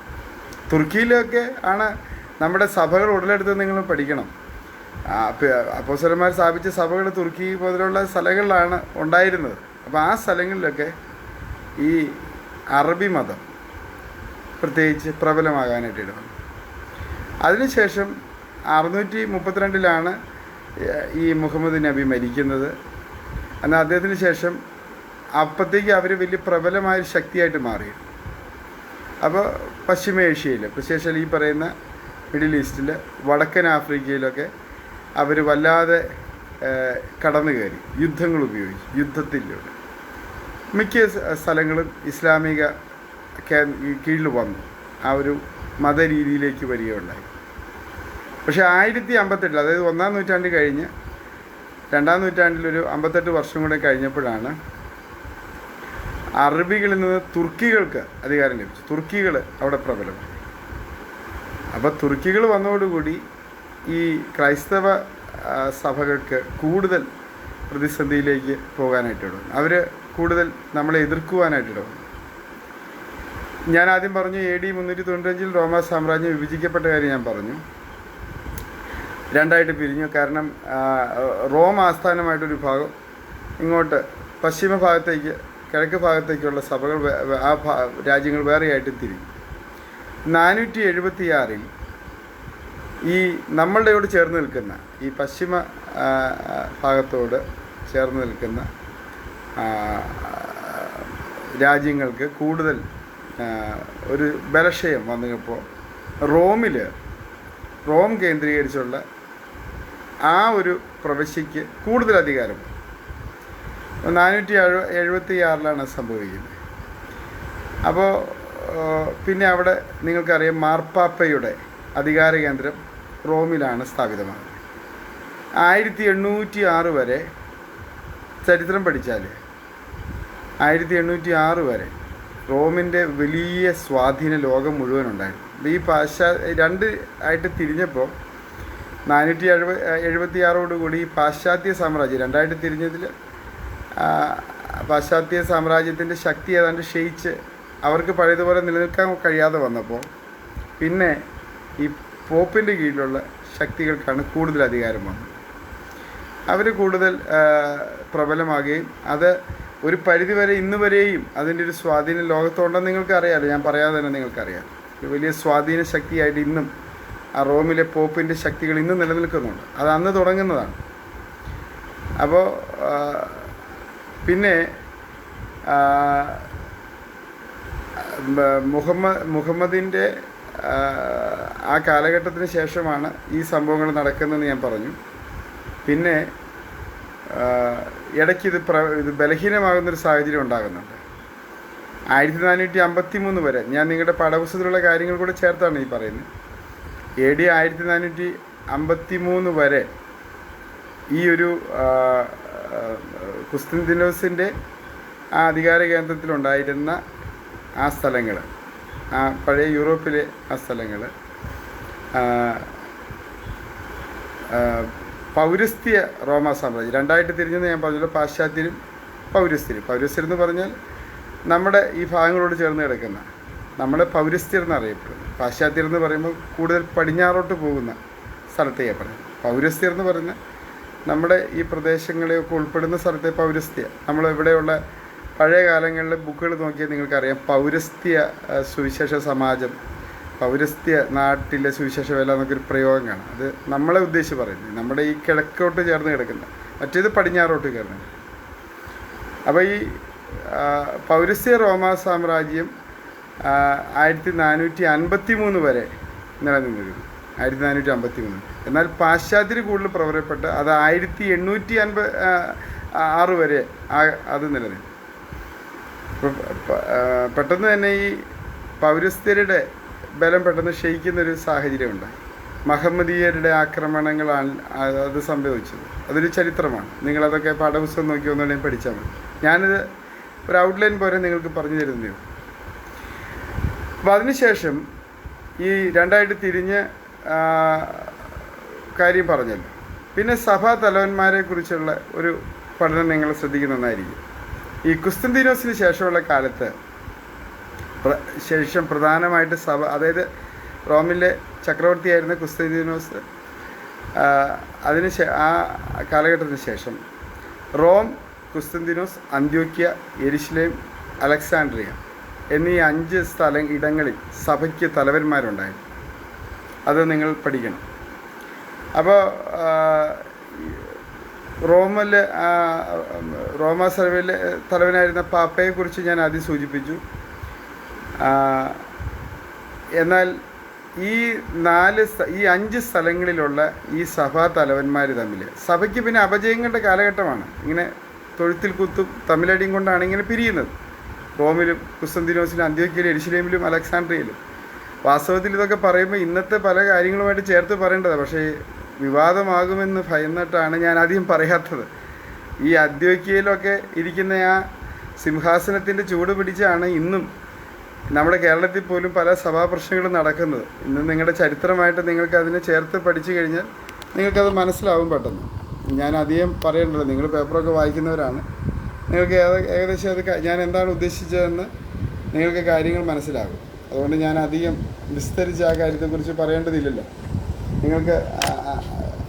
തുർക്കിയിലൊക്കെ ആണ് നമ്മുടെ സഭകൾ ഉടലെടുത്ത് നിങ്ങൾ പഠിക്കണം. അപ്പോസ്തലന്മാർ സ്ഥാപിച്ച സഭകൾ തുർക്കി പോലുള്ള സ്ഥലങ്ങളിലാണ് ഉണ്ടായിരുന്നത്. അപ്പോൾ ആ സ്ഥലങ്ങളിലൊക്കെ ഈ അറബി മതം പ്രത്യേകിച്ച് പ്രബലമാകാനായിട്ട് ഇടവന്നു. അതിനുശേഷം 632 ഈ മുഹമ്മദ് നബി മരിക്കുന്നത്. എന്നാൽ അദ്ദേഹത്തിന് ശേഷം അപ്പോഴത്തേക്ക് അവർ വലിയ പ്രബലമായൊരു ശക്തിയായിട്ട് മാറി. അപ്പോൾ പശ്ചിമേഷ്യയിൽ, വിശേഷം ഈ പറയുന്ന മിഡിൽ ഈസ്റ്റിൽ, വടക്കൻ ആഫ്രിക്കയിലൊക്കെ അവർ വല്ലാതെ കടന്നു കയറി, യുദ്ധങ്ങൾ ഉപയോഗിച്ചു. മിക്ക സ്ഥലങ്ങളും ഇസ്ലാമിക കീഴിൽ വന്നു. ആ ഒരു മതരീതിയിലേക്ക് വരികയുണ്ടായി. പക്ഷേ 1058, അതായത് 1-ാം നൂറ്റാണ്ട് കഴിഞ്ഞ് 2-ാം നൂറ്റാണ്ടിലൊരു 58 വർഷം കൂടെ കഴിഞ്ഞപ്പോഴാണ് അറബികളിൽ നിന്ന് തുർക്കികൾക്ക് അധികാരം ലഭിച്ചു. തുർക്കികൾ അവിടെ പ്രബലമായി. അപ്പോൾ തുർക്കികൾ വന്നതോടുകൂടി ഈ ക്രൈസ്തവ സഭകൾക്ക് കൂടുതൽ പ്രതിസന്ധിയിലേക്ക് പോകാനായിട്ട് ഇടവന്നു. അവർ കൂടുതൽ നമ്മളെ എതിർക്കുവാനായിട്ട് ഇടവന്നു. ഞാൻ ആദ്യം പറഞ്ഞു AD 395 റോമാ സാമ്രാജ്യം വിഭജിക്കപ്പെട്ട കാര്യം ഞാൻ പറഞ്ഞു. രണ്ടായിട്ട് പിരിഞ്ഞു. കാരണം റോം ആസ്ഥാനമായിട്ടൊരു ഭാഗം, ഇങ്ങോട്ട് പശ്ചിമ ഭാഗത്തേക്ക് കിഴക്ക് ഭാഗത്തേക്കുള്ള സഭകൾ രാജ്യങ്ങൾ വേറെയായിട്ട് തിരിഞ്ഞു. 476 ഈ നമ്മളുടെയോട് ചേർന്ന് നിൽക്കുന്ന ഈ പശ്ചിമ ഭാഗത്തോട് ചേർന്ന് നിൽക്കുന്ന രാജ്യങ്ങൾക്ക് കൂടുതൽ ഒരു ബലക്ഷയം വന്നപ്പോൾ റോം കേന്ദ്രീകരിച്ചുള്ള ആ ഒരു പ്രവിശ്യയ്ക്ക് കൂടുതൽ അധികാരം 476 സംഭവിക്കുന്നത്. അപ്പോൾ പിന്നെ അവിടെ നിങ്ങൾക്കറിയാം മാർപ്പാപ്പയുടെ അധികാര കേന്ദ്രം റോമിലാണ് സ്ഥാപിതമാകുന്നത്. 1806 വരെ ചരിത്രം പഠിച്ചാൽ 1806 വരെ റോമിൻ്റെ വലിയ സ്വാധീന ലോകം മുഴുവനുണ്ടായിരുന്നു. ഈ രണ്ട് ആയിട്ട് തിരിഞ്ഞപ്പോൾ 476 കൂടി ഈ പാശ്ചാത്യ സാമ്രാജ്യം രണ്ടായിട്ട് തിരിഞ്ഞതിൽ പാശ്ചാത്യ സാമ്രാജ്യത്തിൻ്റെ ശക്തി ഏതാണ്ട് ക്ഷയിച്ച് അവർക്ക് പഴയതുപോലെ നിലനിൽക്കാൻ കഴിയാതെ വന്നപ്പോൾ പിന്നെ ഈ പോപ്പിൻ്റെ കീഴിലുള്ള ശക്തികൾക്കാണ് കൂടുതൽ അധികാരം വന്നത്. അവർ കൂടുതൽ പ്രബലമാകുകയും അത് ഒരു പരിധിവരെ ഇന്ന് വരെയും അതിൻ്റെ ഒരു സ്വാധീനം ലോകത്തുണ്ടെന്ന് നിങ്ങൾക്കറിയാമല്ലോ. ഞാൻ പറയാതെ തന്നെ നിങ്ങൾക്കറിയാം. ഒരു വലിയ സ്വാധീന ശക്തിയായിട്ട് ഇന്നും ആ റോമിലെ പോപ്പിൻ്റെ ശക്തികൾ ഇന്നും നിലനിൽക്കുന്നുണ്ട്. അത് അന്ന് തുടങ്ങുന്നതാണ്. അപ്പോൾ പിന്നെ മുഹമ്മദിൻ്റെ ആ കാലഘട്ടത്തിന് ശേഷമാണ് ഈ സംഭവങ്ങൾ നടക്കുന്നതെന്ന് ഞാൻ പറഞ്ഞു. പിന്നെ ഇടയ്ക്ക് ഇത് ബലഹീനമാകുന്നൊരു സാഹചര്യം ഉണ്ടാകുന്നുണ്ട്. 1453 വരെ, ഞാൻ നിങ്ങളുടെ പാഠപുസ്തകത്തിലുള്ള കാര്യങ്ങൾ കൂടെ ചേർത്താണ് ഈ പറയുന്നത്. AD 1453 വരെ ഈ ഒരു കുസ്തന്തീനോസിൻ്റെ ആ അധികാര കേന്ദ്രത്തിലുണ്ടായിരുന്ന ആ സ്ഥലങ്ങൾ, ആ പഴയ യൂറോപ്പിലെ ആ സ്ഥലങ്ങൾ പൗരസ്ത്യ റോമാ സാമ്രാജ്യം രണ്ടായിട്ട് തിരിഞ്ഞെന്ന് ഞാൻ പറഞ്ഞല്ലോ. പാശ്ചാത്യരും പൗരസ്ത്യരും എന്ന് പറഞ്ഞാൽ നമ്മുടെ ഈ ഭാഗങ്ങളോട് ചേർന്ന് കിടക്കുന്ന നമ്മളെ പൗരസ്ത്യർ എന്നറിയപ്പെടുന്നു. പാശ്ചാത്യർ എന്ന് പറയുമ്പോൾ കൂടുതൽ പടിഞ്ഞാറോട്ട് പോകുന്ന സ്ഥലത്തേക്ക് പറയുന്നത്. പൗരസ്ത്യർ എന്ന് പറഞ്ഞാൽ നമ്മുടെ ഈ പ്രദേശങ്ങളെയൊക്കെ ഉൾപ്പെടുന്ന സ്ഥലത്തെ പൗരസ്ത്യ. നമ്മളിവിടെയുള്ള പഴയ കാലങ്ങളിലെ ബുക്കുകൾ നോക്കിയാൽ നിങ്ങൾക്കറിയാം, പൗരസ്ത്യ സുവിശേഷ സമാജം, പൗരസ്ത്യ നാട്ടിലെ സുവിശേഷ വേല എന്നൊക്കെയൊരു പ്രയോഗം കാണാം. അത് നമ്മളെ ഉദ്ദേശിച്ച് പറയുന്നത് നമ്മുടെ ഈ കിഴക്കോട്ട് ചേർന്ന് കിടക്കുന്ന, മറ്റേത് പടിഞ്ഞാറോട്ട് കയറുന്നത്. അപ്പോൾ ഈ പൗരസ്ത്യ റോമാ സാമ്രാജ്യം 1453 വരെ നിലനിന്നിരുന്നു. 1453. എന്നാൽ പാശ്ചാത്യർ കൂടുതൽ പ്രബലപ്പെട്ട് അത് 1856 വരെ അത് നിലനിന്നു. പെട്ടെന്ന് തന്നെ ഈ പൗരസ്ത്യരുടെ ബലം പെട്ടെന്ന് ക്ഷയിക്കുന്നൊരു സാഹചര്യമുണ്ടായി. മഹമ്മദീയരുടെ ആക്രമണങ്ങളാണ് അത് സംഭവിച്ചത്. അതൊരു ചരിത്രമാണ്. നിങ്ങളതൊക്കെ പാഠപുസ്തകം നോക്കി ഒന്നുകൂടെ പഠിച്ചാൽ മതി. ഞാനിത് ഒരു ഔട്ട്ലൈൻ പോലെ നിങ്ങൾക്ക് പറഞ്ഞു തരുന്നേ. അപ്പോൾ അതിനുശേഷം ഈ രണ്ടായിട്ട് തിരിഞ്ഞ് കാര്യം പറഞ്ഞല്ലോ. പിന്നെ സഭാ തലവന്മാരെ കുറിച്ചുള്ള ഒരു പഠനം നിങ്ങൾ ശ്രദ്ധിക്കുന്നതായിരിക്കും. ഈ കുസ്തന്തീനോസിന് ശേഷമുള്ള കാലത്ത് ശേഷം പ്രധാനമായിട്ട് സഭ, അതായത് റോമിലെ ചക്രവർത്തിയായിരുന്ന കുസ്തന്തീനോസ്, ആ കാലഘട്ടത്തിന് ശേഷം റോം, കുസ്തന്തീനോസ്, അന്ത്യോക്യ, യെരുശലേം, അലക്സാൻഡ്രിയ എന്നീ 5 ഇടങ്ങളിൽ സഭയ്ക്ക് തലവന്മാരുണ്ടായിരുന്നു. അത് നിങ്ങൾ പഠിക്കണം. അപ്പോൾ റോമാ സഭയിലെ തലവനായിരുന്ന പാപ്പയെക്കുറിച്ച് ഞാൻ ആദ്യം സൂചിപ്പിച്ചു. എന്നാൽ ഈ 5 സ്ഥലങ്ങളിലുള്ള ഈ സഭാ തലവന്മാർ തമ്മിൽ സഭയ്ക്ക് പിന്നെ അപജയങ്ങളുടെ കാലഘട്ടമാണ്. ഇങ്ങനെ തൊഴുത്തിൽ കുത്തും തമ്മിലടിയും കൊണ്ടാണ് ഇങ്ങനെ പിരിയുന്നത്. റോമിലും കുസ്തന്തീനോസിലും അന്ത്യോക്യയിലും യെരുശലേമിലും അലക്സാൻഡ്രിയയിലും. വാസ്തവത്തിൽ ഇതൊക്കെ പറയുമ്പോൾ ഇന്നത്തെ പല കാര്യങ്ങളുമായിട്ട് ചേർത്ത് പറയേണ്ടതാണ്. പക്ഷേ വിവാദമാകുമെന്ന് ഭയന്നിട്ടാണ് ഞാൻ അധികം പറയാത്തത്. ഈ അദ്വൈക്കയിലൊക്കെ ഇരിക്കുന്ന ആ സിംഹാസനത്തിൻ്റെ ചൂട് പിടിച്ചാണ് ഇന്നും നമ്മുടെ കേരളത്തിൽ പോലും പല സഭാപ്രശ്നങ്ങളും നടക്കുന്നത്. ഇന്ന് നിങ്ങളുടെ ചരിത്രമായിട്ട് നിങ്ങൾക്ക് അതിനെ ചേർത്ത് പഠിച്ചു കഴിഞ്ഞാൽ നിങ്ങൾക്കത് മനസ്സിലാവും പെട്ടെന്ന്. ഞാൻ അധികം പറയേണ്ടത്, നിങ്ങൾ പേപ്പറൊക്കെ വായിക്കുന്നവരാണ്, നിങ്ങൾക്ക് ഏകദേശം അത് ഞാൻ എന്താണ് ഉദ്ദേശിച്ചതെന്ന് നിങ്ങൾക്ക് കാര്യങ്ങൾ മനസ്സിലാകും. അതുകൊണ്ട് ഞാൻ അധികം വിസ്തരിച്ച് ആ കാര്യത്തെക്കുറിച്ച് പറയേണ്ടതില്ലല്ലോ. നിങ്ങൾക്ക്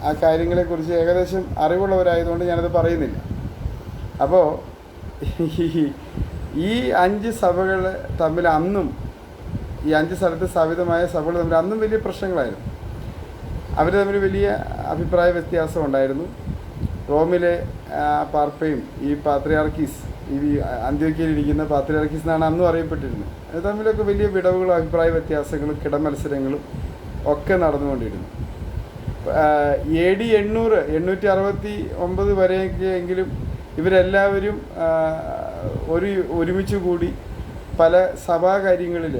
ആ കാര്യങ്ങളെക്കുറിച്ച് ഏകദേശം അറിവുള്ളവരായതുകൊണ്ട് ഞാനത് പറയുന്നില്ല. അപ്പോൾ ഈ 5 സഭകൾ തമ്മിൽ അന്നും, ഈ 5 സ്ഥലത്ത് സ്ഥാപിതമായ സഭകൾ തമ്മിൽ അന്നും വലിയ പ്രശ്നങ്ങളായിരുന്നു. അവർ തമ്മിൽ വലിയ അഭിപ്രായ വ്യത്യാസം ഉണ്ടായിരുന്നു. റോമിലെ പാർപ്പയും ഈ പാത്രിയാർക്കീസ്, ഈ അന്ത്യോക്യയിലിരിക്കുന്ന പാത്രിയാർക്കീസ് എന്നാണ് അന്നും അറിയപ്പെട്ടിരുന്നത്. അത് തമ്മിലൊക്കെ വലിയ വിടവുകളും അഭിപ്രായ വ്യത്യാസങ്ങളും കിടമത്സരങ്ങളും ഒക്കെ നടന്നുകൊണ്ടിരുന്നു. AD 869 വരെയെങ്കിലും ഇവരെല്ലാവരും ഒരുമിച്ച് കൂടി പല സഭാകാര്യങ്ങളിൽ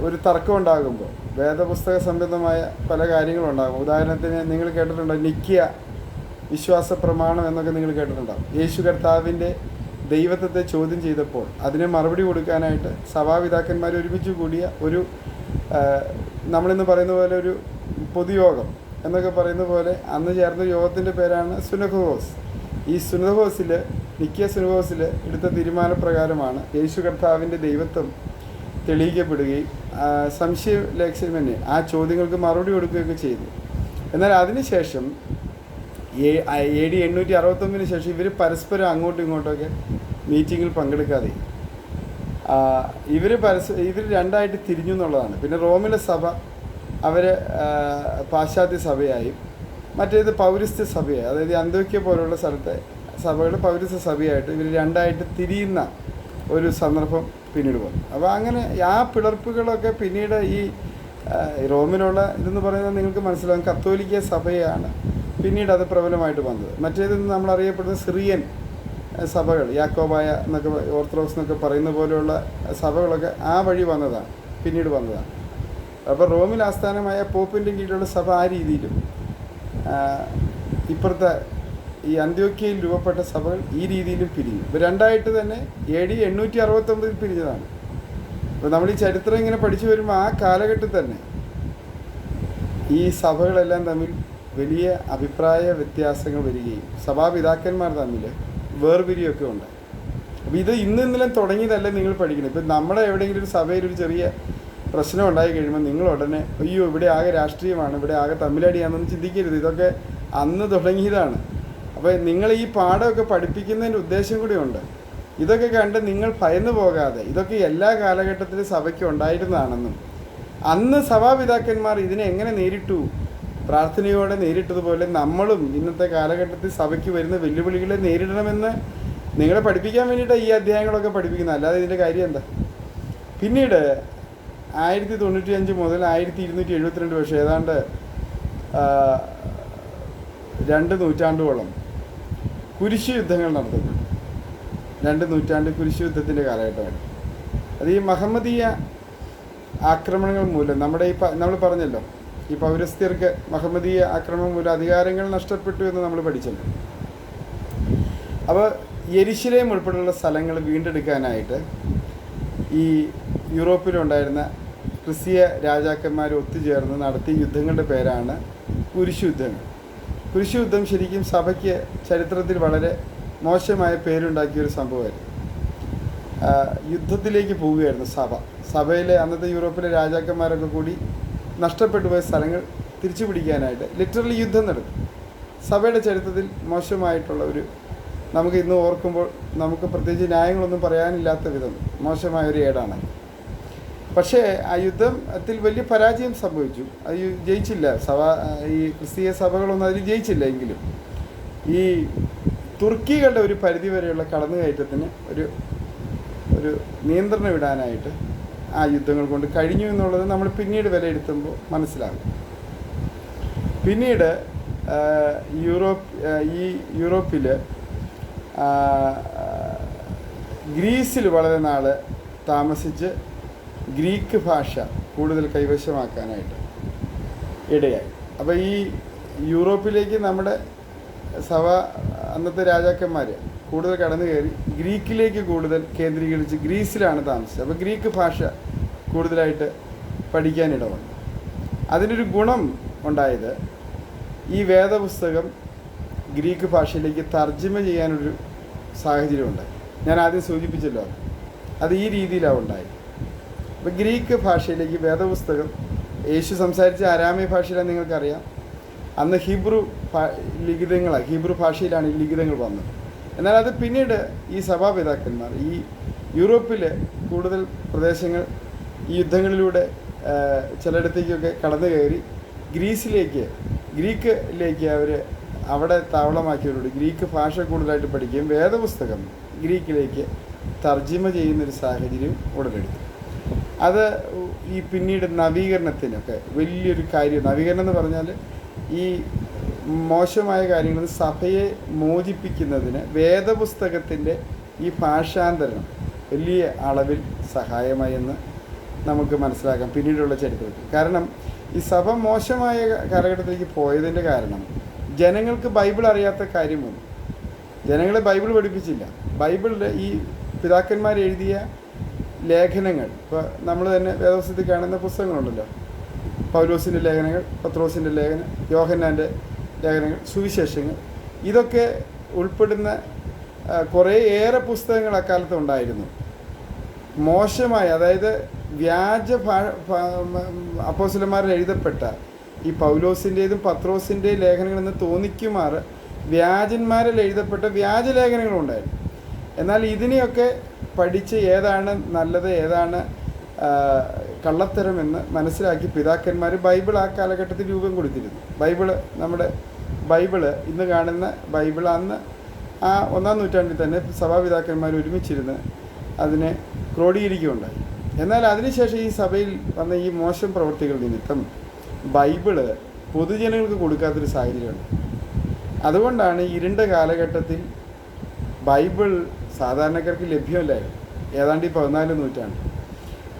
ഒരു തർക്കം ഉണ്ടാകുമ്പോൾ വേദപുസ്തക സംബന്ധമായ പല കാര്യങ്ങളുണ്ടാകും. ഉദാഹരണത്തിന് നിങ്ങൾ കേട്ടിട്ടുണ്ടോ, നിക്കിയ വിശ്വാസ പ്രമാണം എന്നൊക്കെ നിങ്ങൾ കേട്ടിട്ടുണ്ടാകും. യേശു കർത്താവിൻ്റെ ദൈവത്വത്തെ ചോദ്യം ചെയ്തപ്പോൾ അതിന് മറുപടി കൊടുക്കാനായിട്ട് സഭാപിതാക്കന്മാർ ഒരുമിച്ച് കൂടിയ ഒരു, നമ്മളിന്ന് പറയുന്ന പോലെ ഒരു പൊതുയോഗം എന്നൊക്കെ പറയുന്ന പോലെ അന്ന് ചേർന്ന യോഗത്തിൻ്റെ പേരാണ് സുനഹോസ്. ഈ സുനഹോസിൽ, നിക്കിയ സുനഹോസിൽ എടുത്ത തീരുമാനപ്രകാരമാണ് യേശു കർത്താവിൻ്റെ ദൈവത്വം തെളിയിക്കപ്പെടുകയും സംശയലക്ഷ്യമന്യേ ആ ചോദ്യങ്ങൾക്ക് മറുപടി കൊടുക്കുകയൊക്കെ ചെയ്തു. എന്നാൽ അതിനുശേഷം AD 869 ശേഷം ഇവർ പരസ്പരം അങ്ങോട്ടും ഇങ്ങോട്ടൊക്കെ മീറ്റിങ്ങിൽ പങ്കെടുക്കാതെ ഇവർ രണ്ടായിട്ട് തിരിഞ്ഞു എന്നുള്ളതാണ്. പിന്നെ റോമിലെ സഭ അവർ പാശ്ചാത്യ സഭയായും മറ്റേത് പൗരസ്ത്യ സഭയായി, അതായത് അന്ത്യോക്യ പോലുള്ള സ്ഥലത്തെ സഭകൾ പൗരസ്ത്യ സഭയായിട്ട് ഇവർ രണ്ടായിട്ട് തിരിയുന്ന ഒരു സന്ദർഭം പിന്നീട് വന്നു. അപ്പോൾ അങ്ങനെ ആ പിളർപ്പുകളൊക്കെ പിന്നീട് ഈ റോമിലുള്ള ഇതെന്ന് പറയുന്നത് നിങ്ങൾക്ക് മനസ്സിലാകും, കത്തോലിക്ക സഭയാണ് പിന്നീട് അത് പ്രബലമായിട്ട് വന്നത്. മറ്റേതെന്ന് നമ്മൾ അറിയപ്പെടുന്ന സിറിയൻ സഭകൾ, യാക്കോബായ എന്നൊക്കെ ഓർത്തഡോക്സ് എന്നൊക്കെ പറയുന്ന പോലെയുള്ള സഭകളൊക്കെ ആ വഴി വന്നതാണ്, പിന്നീട് വന്നതാണ്. അപ്പോൾ റോമിൽ ആസ്ഥാനമായ പോപ്പിൻ്റെ കീഴിലുള്ള സഭ ആ രീതിയിലും ഇപ്പുറത്തെ ഈ അന്ത്യോക്യയിൽ രൂപപ്പെട്ട സഭകൾ ഈ രീതിയിലും പിരിഞ്ഞു. ഇപ്പോൾ രണ്ടായിട്ട് തന്നെ AD 869 പിരിഞ്ഞതാണ്. അപ്പോൾ നമ്മൾ ഈ ചരിത്രം ഇങ്ങനെ പഠിച്ചു വരുമ്പോൾ ആ കാലഘട്ടത്തിൽ തന്നെ ഈ സഭകളെല്ലാം തമ്മിൽ വലിയ അഭിപ്രായ വ്യത്യാസങ്ങൾ വരികയും സഭാപിതാക്കന്മാർ തമ്മിൽ വേർപിരിയൊക്കെ ഉണ്ടായി. അപ്പോൾ ഇത് ഇന്നലെ തുടങ്ങിയതല്ല നിങ്ങൾ പഠിക്കണം. ഇപ്പം നമ്മുടെ എവിടെയെങ്കിലും ഒരു സഭയിൽ ഒരു ചെറിയ പ്രശ്നം ഉണ്ടായി കഴിയുമ്പോൾ നിങ്ങൾ ഉടനെ അയ്യോ ഇവിടെ ആകെ രാഷ്ട്രീയമാണ്, ഇവിടെ ആകെ തമ്മിലടിയാണെന്ന് ചിന്തിക്കരുത്. ഇതൊക്കെ അന്ന് തുടങ്ങിയതാണ്. അപ്പോൾ നിങ്ങൾ ഈ പാഠമൊക്കെ പഠിപ്പിക്കുന്നതിൻ്റെ ഉദ്ദേശം കൂടിയുണ്ട്. ഇതൊക്കെ കണ്ട് നിങ്ങൾ ഭയന്നു പോകാതെ ഇതൊക്കെ എല്ലാ കാലഘട്ടത്തിലും സഭയ്ക്ക് ഉണ്ടായിരുന്നതാണെന്നും അന്ന് സഭാപിതാക്കന്മാർ ഇതിനെ എങ്ങനെ നേരിട്ടു, പ്രാർത്ഥനയോടെ നേരിട്ടതുപോലെ നമ്മളും ഇന്നത്തെ കാലഘട്ടത്തിൽ സഭയ്ക്ക് വരുന്ന വെല്ലുവിളികളെ നേരിടണമെന്ന് നിങ്ങളെ പഠിപ്പിക്കാൻ വേണ്ടിയിട്ടാണ് ഈ അധ്യായങ്ങളൊക്കെ പഠിപ്പിക്കുന്നത്. അല്ലാതെ ഇതിൻ്റെ കാര്യം എന്താ? പിന്നീട് 1095 മുതൽ 1272 വർഷം, ഏതാണ്ട് 2 നൂറ്റാണ്ടോളം കുരിശ് യുദ്ധങ്ങൾ നടത്തപ്പെട്ടു. 2 നൂറ്റാണ്ട് കുരിശ് യുദ്ധത്തിൻ്റെ കാലഘട്ടമാണ്. അത് ഈ മഹമ്മദീയ ആക്രമണങ്ങൾ മൂലം നമ്മുടെ നമ്മൾ പറഞ്ഞല്ലോ, ഈ പൗരസ്ത്യർക്ക് മഹമ്മദീയ ആക്രമണം മൂലം അധികാരങ്ങൾ നഷ്ടപ്പെട്ടു എന്ന് നമ്മൾ പഠിച്ചല്ലോ. അപ്പോൾ യെരുശലേം ഉൾപ്പെടെയുള്ള സ്ഥലങ്ങൾ വീണ്ടെടുക്കാനായിട്ട് ഈ യൂറോപ്പിലുണ്ടായിരുന്ന ക്രിസ്തീയ രാജാക്കന്മാർ ഒത്തുചേർന്ന് നടത്തിയ യുദ്ധങ്ങളുടെ പേരാണ് കുരിശ് യുദ്ധങ്ങൾ. കുരിശ് യുദ്ധം ശരിക്കും സഭയ്ക്ക് ചരിത്രത്തിൽ വളരെ മോശമായ പേരുണ്ടാക്കിയൊരു സംഭവമായിരുന്നു. യുദ്ധത്തിലേക്ക് പോവുകയായിരുന്നു സഭയിലെ അന്നത്തെ യൂറോപ്പിലെ രാജാക്കന്മാരൊക്കെ കൂടി നഷ്ടപ്പെട്ടു പോയ സ്ഥലങ്ങൾ തിരിച്ചു പിടിക്കാനായിട്ട് ലിറ്ററലി യുദ്ധം നടത്തി. സഭയുടെ ചരിത്രത്തിൽ മോശമായിട്ടുള്ള ഒരു, നമുക്ക് ഇന്ന് ഓർക്കുമ്പോൾ നമുക്ക് പ്രത്യേകിച്ച് ന്യായങ്ങളൊന്നും പറയാനില്ലാത്ത വിധം മോശമായൊരു ഏടാണ്. പക്ഷേ ആ യുദ്ധത്തിൽ വലിയ പരാജയം സംഭവിച്ചു. അത് ജയിച്ചില്ല. ഈ ക്രിസ്തീയ സഭകളൊന്നും അതിൽ ജയിച്ചില്ല. എങ്കിലും ഈ തുർക്കികളുടെ ഒരു പരിധിവരെയുള്ള കടന്നുകയറ്റത്തിന് ഒരു നിയന്ത്രണം ഇടാനായിട്ട് ആ യുദ്ധങ്ങൾ കൊണ്ട് കഴിഞ്ഞു എന്നുള്ളത് നമ്മൾ പിന്നീട് വിലയിരുത്തുമ്പോൾ മനസ്സിലാകും. പിന്നീട് യൂറോപ്പിൽ ഗ്രീസിൽ വളരെ നാൾ താമസിച്ച് ഗ്രീക്ക് ഭാഷ കൂടുതൽ കൈവശമാക്കാനായിട്ട് ഇടയായി. അപ്പോൾ ഈ യൂറോപ്പിലേക്ക് നമ്മുടെ സഭ അന്നത്തെ രാജാക്കന്മാർ കൂടുതൽ കടന്നു കയറി ഗ്രീക്കിലേക്ക് കൂടുതൽ കേന്ദ്രീകരിച്ച് ഗ്രീസിലാണ് താമസിച്ചത്. അപ്പോൾ ഗ്രീക്ക് ഭാഷ കൂടുതലായിട്ട് പഠിക്കാനിട വന്നു. അതിനൊരു ഗുണം ഉണ്ടായത് ഈ വേദപുസ്തകം ഗ്രീക്ക് ഭാഷയിലേക്ക് തർജ്ജിമ ചെയ്യാനൊരു സാഹചര്യമുണ്ടായി. ഞാൻ ആദ്യം സൂചിപ്പിച്ചല്ലോ, അത് ഈ രീതിയിലാണ് ഉണ്ടായത്. അപ്പോൾ ഗ്രീക്ക് ഭാഷയിലേക്ക് വേദപുസ്തകം യേശു സംസാരിച്ച അരാമ്യ ഭാഷയിലാണ് നിങ്ങൾക്കറിയാം. അന്ന് ഹീബ്രു ഹീബ്രു ഭാഷയിലാണ് ഈ ലിഖിതങ്ങൾ വന്നത്. എന്നാൽ അത് പിന്നീട് ഈ സഭാപിതാക്കന്മാർ ഈ യൂറോപ്പിലെ കൂടുതൽ പ്രദേശങ്ങൾ ഈ യുദ്ധങ്ങളിലൂടെ ചിലയിടത്തേക്കൊക്കെ കടന്നു കയറി ഗ്രീക്കിലേക്ക് അവർ അവിടെ താവളമാക്കിയവരോട് ഗ്രീക്ക് ഭാഷ കൂടുതലായിട്ട് പഠിക്കുകയും വേദപുസ്തകം ഗ്രീക്കിലേക്ക് തർജ്ജിമ ചെയ്യുന്നൊരു സാഹചര്യം ഉടലെടുത്തു. അത് ഈ പിന്നീട് നവീകരണത്തിനൊക്കെ വലിയൊരു കാര്യം. നവീകരണം എന്ന് പറഞ്ഞാൽ ഈ മോശമായ കാര്യങ്ങളിൽ സഭയെ മോചിപ്പിക്കുന്നതിന് വേദപുസ്തകത്തിൻ്റെ ഈ ഭാഷാന്തരണം വലിയ അളവിൽ സഹായമായി എന്ന് നമുക്ക് മനസ്സിലാക്കാം പിന്നീടുള്ള ചരിത്രത്തിൽ. കാരണം ഈ സഭ മോശമായ കാലഘട്ടത്തിലേക്ക് പോയതിൻ്റെ കാരണം ജനങ്ങൾക്ക് ബൈബിൾ അറിയാത്ത കാര്യം വന്നു. ജനങ്ങളെ ബൈബിൾ പഠിപ്പിച്ചില്ല. ബൈബിളിൽ ഈ പിതാക്കന്മാർ എഴുതിയ ലേഖനങ്ങൾ, ഇപ്പോൾ നമ്മൾ തന്നെ വേദപുസ്തകത്തിൽ കാണുന്ന പുസ്തകങ്ങളുണ്ടല്ലോ, പൗലോസിൻ്റെ ലേഖനങ്ങൾ, പത്രോസിൻ്റെ ലേഖനം, യോഹന്നാൻ്റെ ലേഖനങ്ങൾ, സുവിശേഷങ്ങൾ, ഇതൊക്കെ ഉൾപ്പെടുന്ന കുറേയേറെ പുസ്തകങ്ങൾ അക്കാലത്ത് ഉണ്ടായിരുന്നു. മോശമായ, അതായത് വ്യാജ അപ്പോസ്തലന്മാരിൽ എഴുതപ്പെട്ട ഈ പൗലോസിൻ്റേതും പത്രോസിൻ്റെയും ലേഖനങ്ങളെന്ന് തോന്നിക്കുമാറ് വ്യാജന്മാരിൽ എഴുതപ്പെട്ട വ്യാജലേഖനങ്ങളുണ്ടായിരുന്നു. എന്നാൽ ഇതിനെയൊക്കെ പഠിച്ച് ഏതാണ് നല്ലത് ഏതാണ് കള്ളത്തരമെന്ന് മനസ്സിലാക്കി പിതാക്കന്മാർ ബൈബിൾ ആ കാലഘട്ടത്തിൽ രൂപം കൊടുത്തിരുന്നു. നമ്മുടെ ബൈബിള് ഇന്ന് കാണുന്ന ബൈബിൾ അന്ന് ആ 1-ാം നൂറ്റാണ്ടിൽ തന്നെ സഭാപിതാക്കന്മാർ ഒരുമിച്ചിരുന്ന് അതിനെ ക്രോഡീകരിക്കുകയുണ്ടായി. എന്നാൽ അതിനുശേഷം ഈ സഭയിൽ വന്ന ഈ മോശം പ്രവൃത്തികൾ നിമിത്തം ബൈബിള് പൊതുജനങ്ങൾക്ക് കൊടുക്കാത്തൊരു സാഹചര്യമുണ്ട്. അതുകൊണ്ടാണ് ഇരുണ്ട കാലഘട്ടത്തിൽ ബൈബിൾ സാധാരണക്കാർക്ക് ലഭ്യമല്ലായിരുന്നു, ഏതാണ്ട് ഈ 14-ാം നൂറ്റാണ്ട്.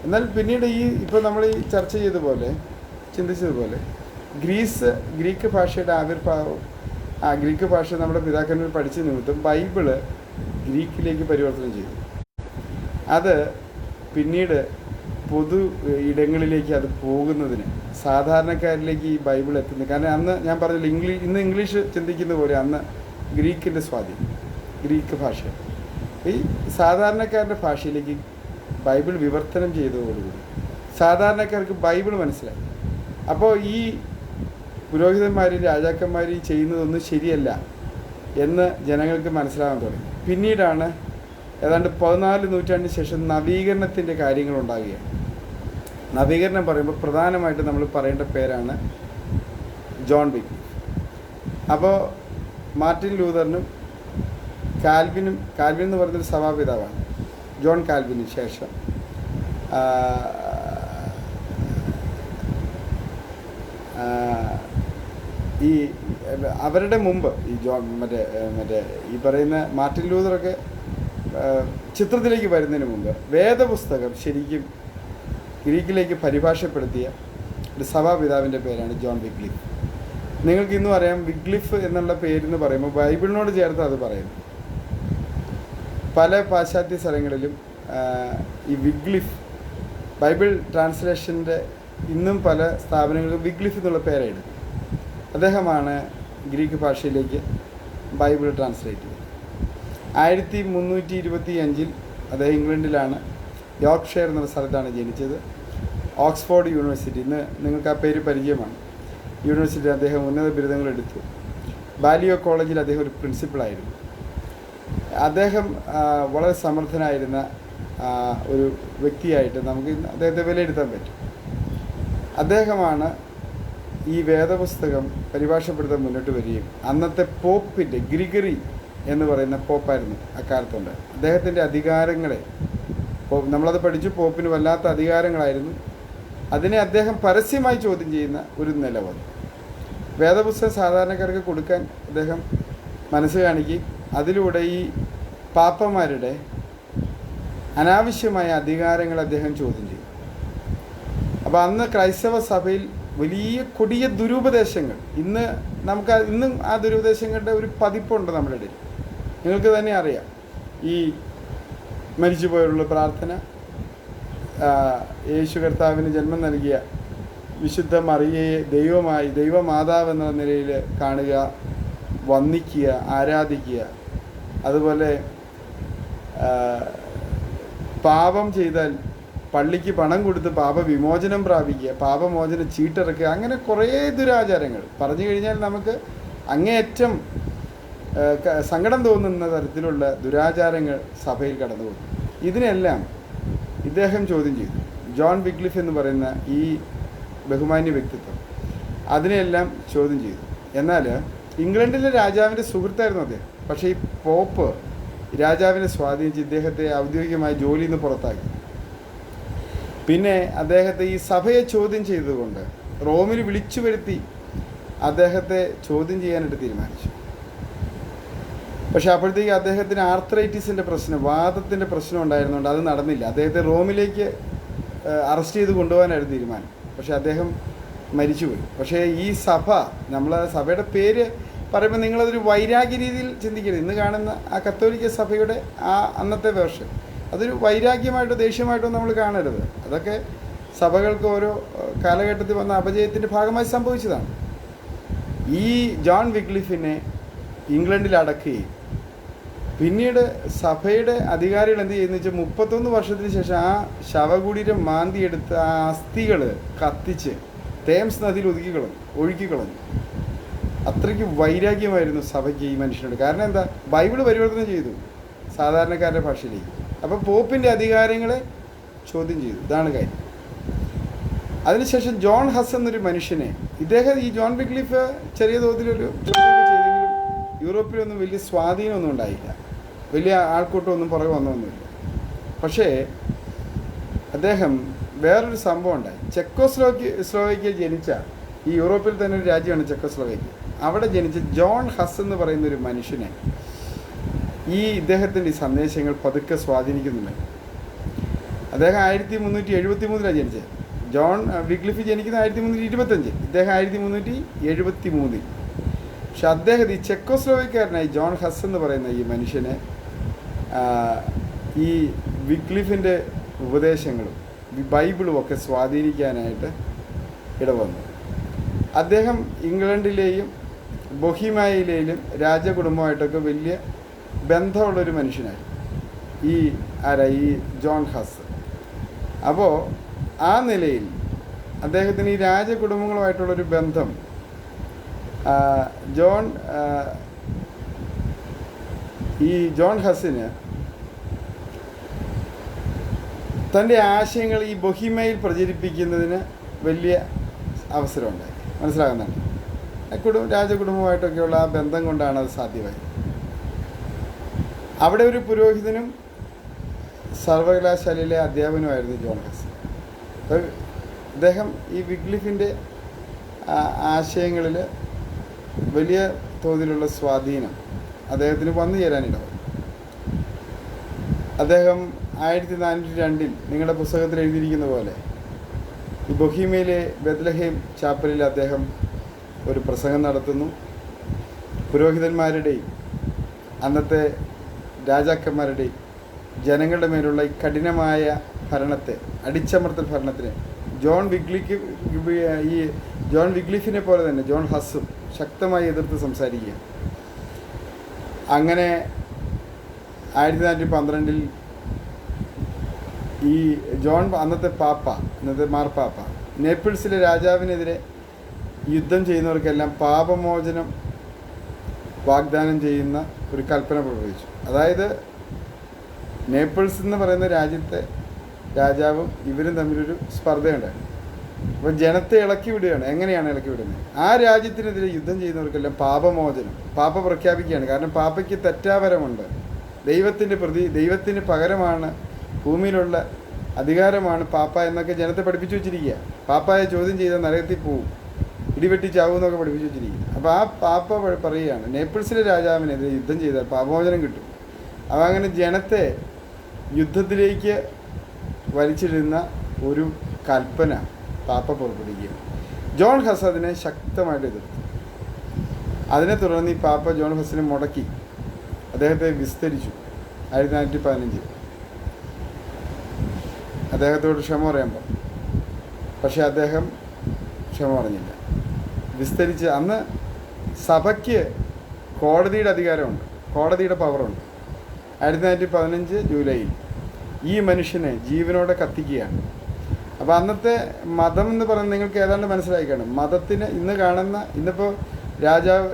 എന്നാൽ പിന്നീട് ഇപ്പോൾ നമ്മൾ ഈ ചർച്ച ചെയ്തതുപോലെ ചിന്തിച്ചതുപോലെ ഗ്രീക്ക് ഭാഷയുടെ ആവിർഭാവം, ആ ഗ്രീക്ക് ഭാഷ നമ്മുടെ പിതാക്കന്മാർ പഠിച്ച നിമിത്തം ബൈബിള് ഗ്രീക്കിലേക്ക് പരിവർത്തനം ചെയ്തു. അത് പിന്നീട് പൊതു ഇടങ്ങളിലേക്ക് അത് പോകുന്നതിന് സാധാരണക്കാരിലേക്ക് ഈ ബൈബിൾ എത്തുന്നത്. കാരണം അന്ന് ഞാൻ പറഞ്ഞില്ല, ഇന്ന് ഇംഗ്ലീഷ് ചിന്തിക്കുന്ന പോലെ അന്ന് ഗ്രീക്കിൻ്റെ സ്വാധീനം, ഗ്രീക്ക് ഭാഷ ഈ സാധാരണക്കാരുടെ ഭാഷയിലേക്ക് ബൈബിൾ വിവർത്തനം ചെയ്തതോടുകൂടി സാധാരണക്കാർക്ക് ബൈബിൾ മനസ്സിലായി. അപ്പോൾ ഈ പുരോഹിതന്മാരും രാജാക്കന്മാരും ചെയ്യുന്നതൊന്നും ശരിയല്ല എന്ന് ജനങ്ങൾക്ക് മനസ്സിലാകാൻ തുടങ്ങി. പിന്നീടാണ് ഏതാണ്ട് 14 നൂറ്റാണ്ടിന് ശേഷം നവീകരണത്തിൻ്റെ കാര്യങ്ങളുണ്ടാകുകയാണ്. നവീകരണം പറയുമ്പോൾ പ്രധാനമായിട്ട് നമ്മൾ പറയേണ്ട പേരാണ് ജോൺ വിക്ലിഫ്. അപ്പോൾ മാർട്ടിൻ ലൂതറിനും കാൽവിൻ എന്ന് പറയുന്നൊരു സഭാപിതാവാണ്. ജോൺ കാൽവിന് ശേഷം ഈ അവരുടെ മുമ്പ് ഈ മറ്റേ ഈ പറയുന്ന മാർട്ടിൻ ലൂതറൊക്കെ ചിത്രത്തിലേക്ക് വരുന്നതിന് മുമ്പ് വേദപുസ്തകം ശരിക്കും ഗ്രീക്കിലേക്ക് പരിഭാഷപ്പെടുത്തിയ ഒരു സഭാപിതാവിൻ്റെ പേരാണ് ജോൺ വിക്ലിഫ്. നിങ്ങൾക്ക് ഇന്നും അറിയാം, വിക്ലിഫ് എന്നുള്ള പേരെന്ന് പറയുമ്പോൾ ബൈബിളിനോട് ചേർത്ത് അത് പറയുന്നു. പല പാശ്ചാത്യ സ്ഥലങ്ങളിലും ഈ വിക്ലിഫ് ബൈബിൾ ട്രാൻസ്ലേഷൻ്റെ ഇന്നും പല സ്ഥാപനങ്ങളിലും വിക്ലിഫ് എന്നുള്ള പേരായിരുന്നു. അദ്ദേഹമാണ് ഗ്രീക്ക് ഭാഷയിലേക്ക് ബൈബിൾ ട്രാൻസ്ലേറ്റ് ചെയ്തത്. 1325 അദ്ദേഹം ഇംഗ്ലണ്ടിലാണ്, യോർക്ക്ഷയർ എന്ന സ്ഥലത്താണ് ജനിച്ചത്. ഓക്സ്ഫോർഡ് യൂണിവേഴ്സിറ്റി, ഇന്ന് നിങ്ങൾക്ക് ആ പേര് പരിചയമാണ്, യൂണിവേഴ്സിറ്റി അദ്ദേഹം ഉന്നത ബിരുദങ്ങൾ എടുത്തു. ബാലിയോ കോളേജിൽ അദ്ദേഹം ഒരു പ്രിൻസിപ്പളായിരുന്നു. അദ്ദേഹം വളരെ സമർത്ഥനായിരുന്ന ഒരു വ്യക്തിയായിട്ട് നമുക്ക് അദ്ദേഹത്തെ വിലയിരുത്താൻ പറ്റും. അദ്ദേഹമാണ് ഈ വേദപുസ്തകം പരിഭാഷപ്പെടുത്താൻ മുന്നോട്ട് വരികയും അന്നത്തെ പോപ്പിൻ്റെ ഗ്രിഗറി എന്ന് പറയുന്ന പോപ്പായിരുന്നു അക്കാലത്തുണ്ട്. അദ്ദേഹത്തിൻ്റെ അധികാരങ്ങളെ നമ്മളത് പഠിച്ചു, പോപ്പിന് വല്ലാത്ത അധികാരങ്ങളായിരുന്നു. അതിനെ അദ്ദേഹം പരസ്യമായി ചോദ്യം ചെയ്യുന്ന ഒരു നില വന്നു. വേദപുസ്തകം സാധാരണക്കാർക്ക് കൊടുക്കാൻ അദ്ദേഹം മനസ്സ് കാണിക്കുകയും അതിലൂടെ ഈ പാപ്പന്മാരുടെ അനാവശ്യമായ അധികാരങ്ങൾ അദ്ദേഹം ചോദ്യം ചെയ്തു. അപ്പോൾ അന്ന് ക്രൈസ്തവ സഭയിൽ വലിയ കൊടിയ ദുരുപദേശങ്ങൾ, ഇന്നും ആ ദുരുപദേശങ്ങളുടെ ഒരു പതിപ്പുണ്ട് നമ്മുടെ ഇടയിൽ. നിങ്ങൾക്ക് തന്നെ അറിയാം, ഈ മരിച്ചുപോയുള്ള പ്രാർത്ഥന, യേശു കർത്താവിന് ജന്മം നൽകിയ വിശുദ്ധ മറിയയെ ദൈവമാതാവ് എന്ന നിലയിൽ കാണുക, വന്ദിക്കുക, ആരാധിക്കുക. അതുപോലെ പാപം ചെയ്താൽ പള്ളിക്ക് പണം കൊടുത്ത് പാപവിമോചനം പ്രാപിക്കുക, പാപമോചനം ചീട്ടിറക്കുക, അങ്ങനെ കുറേ ദുരാചാരങ്ങൾ പറഞ്ഞു കഴിഞ്ഞാൽ നമുക്ക് അങ്ങേയറ്റം സങ്കടം തോന്നുന്ന തരത്തിലുള്ള ദുരാചാരങ്ങൾ സഭയിൽ കടന്നു പോകുന്നു. ഇതിനെല്ലാം ഇദ്ദേഹം ചോദ്യം ചെയ്തു. ജോൺ വിഗ്ലിഫ് എന്ന് പറയുന്ന ഈ ബഹുമാന്യ വ്യക്തിത്വം അതിനെല്ലാം ചോദ്യം ചെയ്തു. എന്നാൽ ഇംഗ്ലണ്ടിലെ രാജാവിൻ്റെ സുഹൃത്തായിരുന്നു അദ്ദേഹം. പക്ഷേ ഈ പോപ്പ് രാജാവിനെ സ്വാധീനിച്ച് ഇദ്ദേഹത്തെ ഔദ്യോഗികമായി ജോലിയിൽ നിന്ന് പുറത്താക്കി. പിന്നെ അദ്ദേഹത്തെ ഈ സഭയെ ചോദ്യം ചെയ്തുകൊണ്ട് റോമിൽ വിളിച്ചു വരുത്തി അദ്ദേഹത്തെ ചോദ്യം ചെയ്യാനായിട്ട് തീരുമാനിച്ചു. പക്ഷെ അപ്പോഴത്തേക്ക് അദ്ദേഹത്തിന് ആർത്രൈറ്റിസിൻ്റെ പ്രശ്നം, വാദത്തിൻ്റെ പ്രശ്നം ഉണ്ടായിരുന്നുകൊണ്ട് അത് നടന്നില്ല. അദ്ദേഹത്തെ റോമിലേക്ക് അറസ്റ്റ് ചെയ്ത് കൊണ്ടുപോകാനായിരുന്നു തീരുമാനം. പക്ഷേ അദ്ദേഹം മരിച്ചുപോയി. പക്ഷേ ഈ സഭ, സഭയുടെ പേര് പറയുമ്പോൾ നിങ്ങളതൊരു വൈരാഗ്യ രീതിയിൽ ചിന്തിക്കരുത്. ഇന്ന് കാണുന്ന ആ കത്തോലിക്ക സഭയുടെ ആ അന്നത്തെ വേർഷൻ അതൊരു വൈരാഗ്യമായിട്ടോ ദേഷ്യമായിട്ടോ നമ്മൾ കാണരുത്. അതൊക്കെ സഭകൾക്ക് ഓരോ കാലഘട്ടത്തിൽ വന്ന അപജയത്തിൻ്റെ ഭാഗമായി സംഭവിച്ചതാണ്. ഈ ജോൺ വിഗ്ലിഫിനെ ഇംഗ്ലണ്ടിൽ അടക്കുകയും പിന്നീട് സഭയുടെ അധികാരികൾ എന്ത് ചെയ്യുന്നു വെച്ചാൽ 31 വർഷത്തിന് ശേഷം ആ ശവകുടീരം മാന്തിയെടുത്ത് ആ അസ്ഥികൾ കത്തിച്ച് തേംസ് നദിയിൽ ഒഴുക്കിക്കളഞ്ഞു. അത്രയ്ക്ക് വൈരാഗ്യമായിരുന്നു സഭയ്ക്ക് ഈ മനുഷ്യനോട്. കാരണം എന്താ, ബൈബിള് പരിവർത്തനം ചെയ്തു സാധാരണക്കാരുടെ ഭാഷയിലേക്ക്. അപ്പോൾ പോപ്പിൻ്റെ അധികാരങ്ങളെ ചോദ്യം ചെയ്തു. ഇതാണ് കാര്യം. അതിനുശേഷം ജോൺ ഹസ് എന്നൊരു മനുഷ്യനെ, ഈ ജോൺ വിഗ്ലിഫ് ചെറിയ തോതിലൊരു ചോദ്യമൊക്കെ ചെയ്തെങ്കിലും യൂറോപ്പിലൊന്നും വലിയ സ്വാധീനമൊന്നും ഉണ്ടായില്ല, വലിയ ആൾക്കൂട്ടമൊന്നും പുറകെ വന്നൊന്നുമില്ല. പക്ഷേ അദ്ദേഹം വേറൊരു സംഭവം ഉണ്ടായി. ചെക്കോസ്ലോവാക്യ ജനിച്ച, ഈ യൂറോപ്പിൽ തന്നെ ഒരു രാജ്യമാണ് ചെക്കോസ്ലോവാക്യ, അവിടെ ജനിച്ച ജോൺ ഹസ് എന്ന് പറയുന്നൊരു മനുഷ്യനെ ഇദ്ദേഹത്തിൻ്റെ ഈ സന്ദേശങ്ങൾ പതുക്കെ സ്വാധീനിക്കുന്നുണ്ട്. അദ്ദേഹം 1373 ജനിച്ചത്. ജോൺ വിഗ്ലിഫ് ജനിക്കുന്ന 1325, ഇദ്ദേഹം 1373. പക്ഷെ അദ്ദേഹം ഈ ചെക്കോസ്ലോവാക്യക്കാരനായി ജോൺ ഹസ് എന്ന് പറയുന്ന ഈ മനുഷ്യനെ ഈ വിഗ്ലിഫിൻ്റെ ഉപദേശങ്ങളും ബൈബിളും ഒക്കെ സ്വാധീനിക്കാനായിട്ട് ഇടവന്നു. അദ്ദേഹം ഇംഗ്ലണ്ടിലെയും ബൊഹീമിയയിലെയും രാജകുടുംബമായിട്ടൊക്കെ വലിയ ബന്ധമുള്ളൊരു മനുഷ്യനായിരുന്നു ഈ ജോൺ ഹസ്. അപ്പോൾ ആ നിലയിൽ അദ്ദേഹത്തിന് ഈ രാജകുടുംബങ്ങളുമായിട്ടുള്ളൊരു ബന്ധം ജോൺ ഹസിന് തൻ്റെ ആശയങ്ങൾ ഈ ബൊഹീമിയയിൽ പ്രചരിപ്പിക്കുന്നതിന് വലിയ അവസരമുണ്ടായി. മനസ്സിലാകുന്നുണ്ട്. രാജകുടുംബമായിട്ടൊക്കെയുള്ള ആ ബന്ധം കൊണ്ടാണ് അത് സാധ്യമായത്. അവിടെ ഒരു പുരോഹിതനും സർവകലാശാലയിലെ അധ്യാപകനുമായിരുന്നു ജോൺ ഹസ്. അദ്ദേഹം ഈ വിഗ്ലിഫിൻ്റെ ആശയങ്ങളിൽ വലിയ തോതിലുള്ള സ്വാധീനം അദ്ദേഹത്തിന് വന്നു ചേരാനിടവന്നു. അദ്ദേഹം 1402 നിങ്ങളുടെ പുസ്തകത്തിൽ എഴുതിയിരിക്കുന്ന പോലെ ഈ ബൊഹീമിയയിലെ ബെത്ലഹേം ചാപ്പലിൽ അദ്ദേഹം ഒരു പ്രസംഗം നടത്തുന്നു. പുരോഹിതന്മാരുടെയും അന്നത്തെ രാജാക്കന്മാരുടെയും ജനങ്ങളുടെ മേലുള്ള ഈ കഠിനമായ ഭരണത്തെ, അടിച്ചമർത്തൽ ഭരണത്തിന് ജോൺ വിഗ്ലിഫിനെ പോലെ തന്നെ ജോൺ ഹസ്സും ശക്തമായി എതിർത്ത് സംസാരിക്കുക. അങ്ങനെ 1412 ഈ അന്നത്തെ മാർപ്പാപ്പ നേപ്പിൾസിലെ രാജാവിനെതിരെ യുദ്ധം ചെയ്യുന്നവർക്കെല്ലാം പാപമോചനം വാഗ്ദാനം ചെയ്യുന്ന ഒരു കൽപ്പന പ്രഖ്യാപിച്ചു. അതായത് നേപ്പിൾസ് എന്ന് പറയുന്ന രാജ്യത്തെ രാജാവും ഇവരും തമ്മിലൊരു സ്പർദ്ധയുണ്ടായിരുന്നു. അപ്പോൾ ജനത്തെ ഇളക്കി വിടുകയാണ്. എങ്ങനെയാണ് ഇളക്കി വിടുന്നത്? ആ രാജ്യത്തിനെതിരെ യുദ്ധം ചെയ്യുന്നവർക്കെല്ലാം പാപമോചനം, പാപ്പ പ്രഖ്യാപിക്കുകയാണ്. കാരണം പാപ്പയ്ക്ക് തെറ്റാപരമുണ്ട്. ദൈവത്തിന് പകരമാണ്, ഭൂമിയിലുള്ള അധികാരമാണ് പാപ്പ എന്നൊക്കെ ജനത്തെ പഠിപ്പിച്ചു വെച്ചിരിക്കുക. പാപ്പായെ ചോദ്യം ചെയ്താൽ നരകത്തിൽ പോവും, ഇടിവെട്ടി ചാവും എന്നൊക്കെ പഠിപ്പിച്ചു വെച്ചിരിക്കുക. അപ്പോൾ ആ പാപ്പ പറയുകയാണ് നേപ്പിൾസിലെ രാജാവിനെതിരെ യുദ്ധം ചെയ്താൽ പാപമോചനം കിട്ടും. അപ്പോൾ അങ്ങനെ ജനത്തെ യുദ്ധത്തിലേക്ക് വലിച്ചിടുന്ന ഒരു കൽപ്പന പാപ്പ പുറപ്പെടുവിക്കുക. ജോൺ ഹസ് അതിനെ ശക്തമായിട്ട് എതിർത്തു. അതിനെ തുടർന്ന് ഈ പാപ്പ ജോൺ ഹസിനെ മുടക്കി അദ്ദേഹത്തെ വിസ്തരിച്ചു. 1915 അദ്ദേഹത്തോട് ക്ഷമ പറയാൻ പറഞ്ഞു. പക്ഷേ അദ്ദേഹം ക്ഷമ പറഞ്ഞില്ല. വിസ്തരിച്ച് അന്ന് സഭയ്ക്ക് കോടതിയുടെ അധികാരമുണ്ട്, കോടതിയുടെ പവറുണ്ട്. 1915 ജൂലൈയിൽ ഈ മനുഷ്യനെ ജീവനോടെ കത്തിക്കുകയാണ്. അപ്പോൾ അന്നത്തെ മതം എന്ന് പറയുന്നത് നിങ്ങൾക്ക് ഏതാണ്ട് മനസ്സിലായിക്കാണ്. മതത്തിന് ഇന്ന് കാണുന്ന, ഇന്നിപ്പോൾ രാജാവ്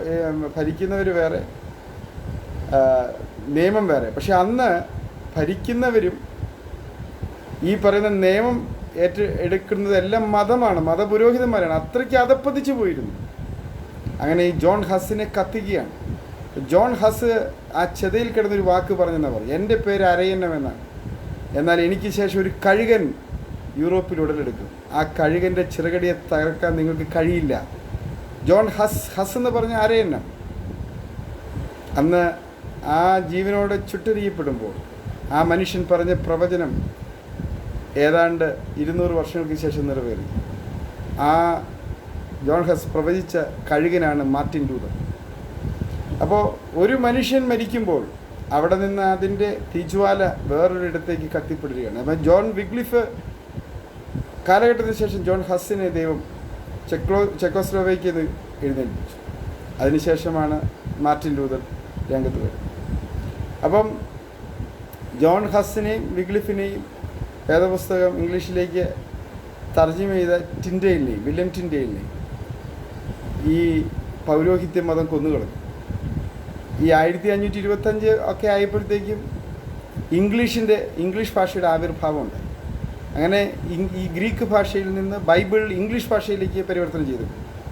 ഭരിക്കുന്നവർ വേറെ, നിയമം വേറെ. പക്ഷെ അന്ന് ഭരിക്കുന്നവരും ഈ പറയുന്ന നിയമം എടുക്കുന്നതെല്ലാം മതമാണ്, മതപുരോഹിതന്മാരാണ്. അത്രയ്ക്ക് അധപ്പതിച്ചു പോയിരുന്നു. അങ്ങനെ ഈ ജോൺ ഹസ്സിനെ കത്തിക്കുകയാണ്. ജോൺ ഹസ് ആ ചെതയിൽ കിടന്നൊരു വാക്ക് പറഞ്ഞെന്നാണ് പറയും, എൻ്റെ പേര് അരയന്നം എന്നാണ്. എന്നാൽ എനിക്ക് ശേഷം ഒരു കഴുകൻ യൂറോപ്പിൽ ഉടലെടുക്കും. ആ കഴുകൻ്റെ ചിറകടിയെ തകർക്കാൻ നിങ്ങൾക്ക് കഴിയില്ല. ജോൺ ഹസ് എന്ന് പറഞ്ഞ അരയന്നം അന്ന് ആ ജീവനോടെ ചുട്ടെറിയപ്പെടുമ്പോൾ ആ മനുഷ്യൻ പറഞ്ഞ പ്രവചനം ഏതാണ്ട് 200 വർഷങ്ങൾക്ക് ശേഷം നിറവേറി. ആ ജോൺ ഹസ് പ്രവചിച്ച കഴുകനാണ് മാർട്ടിൻ ലൂതർ. അപ്പോൾ ഒരു മനുഷ്യൻ മരിക്കുമ്പോൾ അവിടെ നിന്ന് അതിൻ്റെ തീജ്വാല വേറൊരിടത്തേക്ക് കത്തിപ്പെടുകയാണ്. അപ്പം ജോൺ വിഗ്ലിഫ് കാലഘട്ടത്തിന് ശേഷം ജോൺ ഹസ്സിനെ ദൈവം ചെക്കോസ്ലോവേക്കിയത് എഴുന്നേൽപ്പിച്ചു. അതിനുശേഷമാണ് മാർട്ടിൻ ലൂതർ രംഗത്ത് വരുന്നത്. അപ്പം ജോൺ ഹസ്സിനെയും വിഗ്ലിഫിനെയും വേദപുസ്തകം ഇംഗ്ലീഷിലേക്ക് തർജ്ജിമ ചെയ്ത ടിൻഡെയിലിനെയും, വില്യം ടിൻഡെയിലിനെയും ഈ പൗരോഹിത്യ മതം കൊന്നുകളഞ്ഞു. ഈ 1525 ഒക്കെ ആയപ്പോഴത്തേക്കും ഇംഗ്ലീഷ് ഭാഷയുടെ ആവിർഭാവം ഉണ്ടായി. അങ്ങനെ ഈ ഗ്രീക്ക് ഭാഷയിൽ നിന്ന് ബൈബിൾ ഇംഗ്ലീഷ് ഭാഷയിലേക്ക് പരിവർത്തനം ചെയ്തു.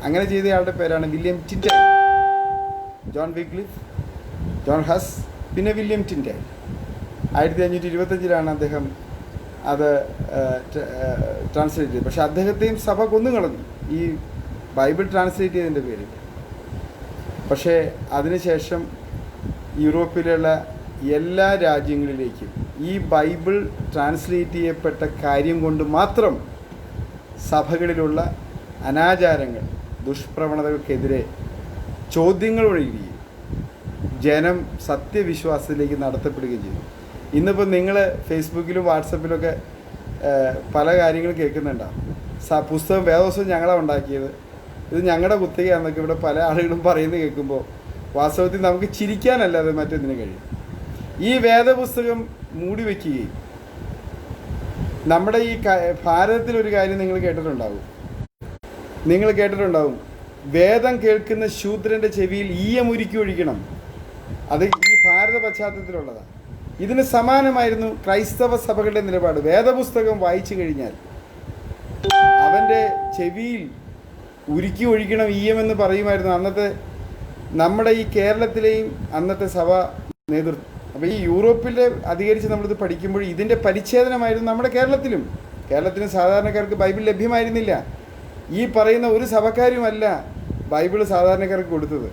അങ്ങനെ ചെയ്തയാളുടെ പേരാണ് വില്യം ടിൻഡെയിൽ. ജോൺ വിഗ്ലിഫ്, ജോൺ ഹസ്, പിന്നെ വില്യം ടിൻഡെയിൽ. 1525 അദ്ദേഹം അത് ട്രാൻസ്ലേറ്റ് ചെയ്തു. പക്ഷെ അദ്ദേഹത്തെയും സഭ കൊന്നുകളഞ്ഞു ഈ ബൈബിൾ ട്രാൻസ്ലേറ്റ് ചെയ്തതിൻ്റെ പേരിൽ. പക്ഷേ അതിനുശേഷം യൂറോപ്പിലുള്ള എല്ലാ രാജ്യങ്ങളിലേക്കും ഈ ബൈബിൾ ട്രാൻസ്ലേറ്റ് ചെയ്യപ്പെട്ട കാര്യം കൊണ്ട് മാത്രം സഭകളിലുള്ള അനാചാരങ്ങൾ, ദുഷ്പ്രവണതകൾക്കെതിരെ ചോദ്യങ്ങൾ ഒഴുകുകയും ജനം സത്യവിശ്വാസത്തിലേക്ക് നടത്തപ്പെടുകയും ചെയ്തു. ഇന്നിപ്പോൾ നിങ്ങൾ ഫേസ്ബുക്കിലും വാട്സപ്പിലൊക്കെ പല കാര്യങ്ങളും കേൾക്കുന്നുണ്ടാവും. പുസ്തകം വേദപുസ്തകം ഞങ്ങളാണ് ഉണ്ടാക്കിയത്, ഇത് ഞങ്ങളുടെ കുത്തകയാണെന്നൊക്കെ ഇവിടെ പല ആളുകളും പറയുന്നത് കേൾക്കുമ്പോൾ വാസ്തവത്തിൽ നമുക്ക് ചിരിക്കാനല്ലാതെ മറ്റൊന്നിന് കഴിയും. ഈ വേദപുസ്തകം മൂടി വയ്ക്കുകയും നമ്മുടെ ഈ ഭാരതത്തിലൊരു കാര്യം നിങ്ങൾ കേട്ടിട്ടുണ്ടാവും, വേദം കേൾക്കുന്ന ശൂദ്രൻ്റെ ചെവിയിൽ ഈയമുരുക്കി ഒഴിക്കണം. അത് ഈ ഭാരത പശ്ചാത്തലത്തിലുള്ളതാണ്. ഇതിന് സമാനമായിരുന്നു ക്രൈസ്തവ സഭകളുടെ നിലപാട്. വേദപുസ്തകം വായിച്ചു കഴിഞ്ഞാൽ അവൻ്റെ ചെവിയിൽ ഉരുക്കി ഒഴിക്കണം ഈയമെന്ന് പറയുമായിരുന്നു അന്നത്തെ നമ്മുടെ ഈ കേരളത്തിലെയും അന്നത്തെ സഭ നേതൃത്വം. അപ്പോൾ ഈ യൂറോപ്പിൽ അധികരിച്ച് നമ്മളിത് പഠിക്കുമ്പോൾ ഇതിൻ്റെ പരിച്ഛേദനമായിരുന്നു നമ്മുടെ കേരളത്തിന് സാധാരണക്കാർക്ക് ബൈബിൾ ലഭ്യമായിരുന്നില്ല. ഈ പറയുന്ന ഒരു സഭക്കാരുമല്ല ബൈബിൾ സാധാരണക്കാർക്ക് കൊടുത്തത്.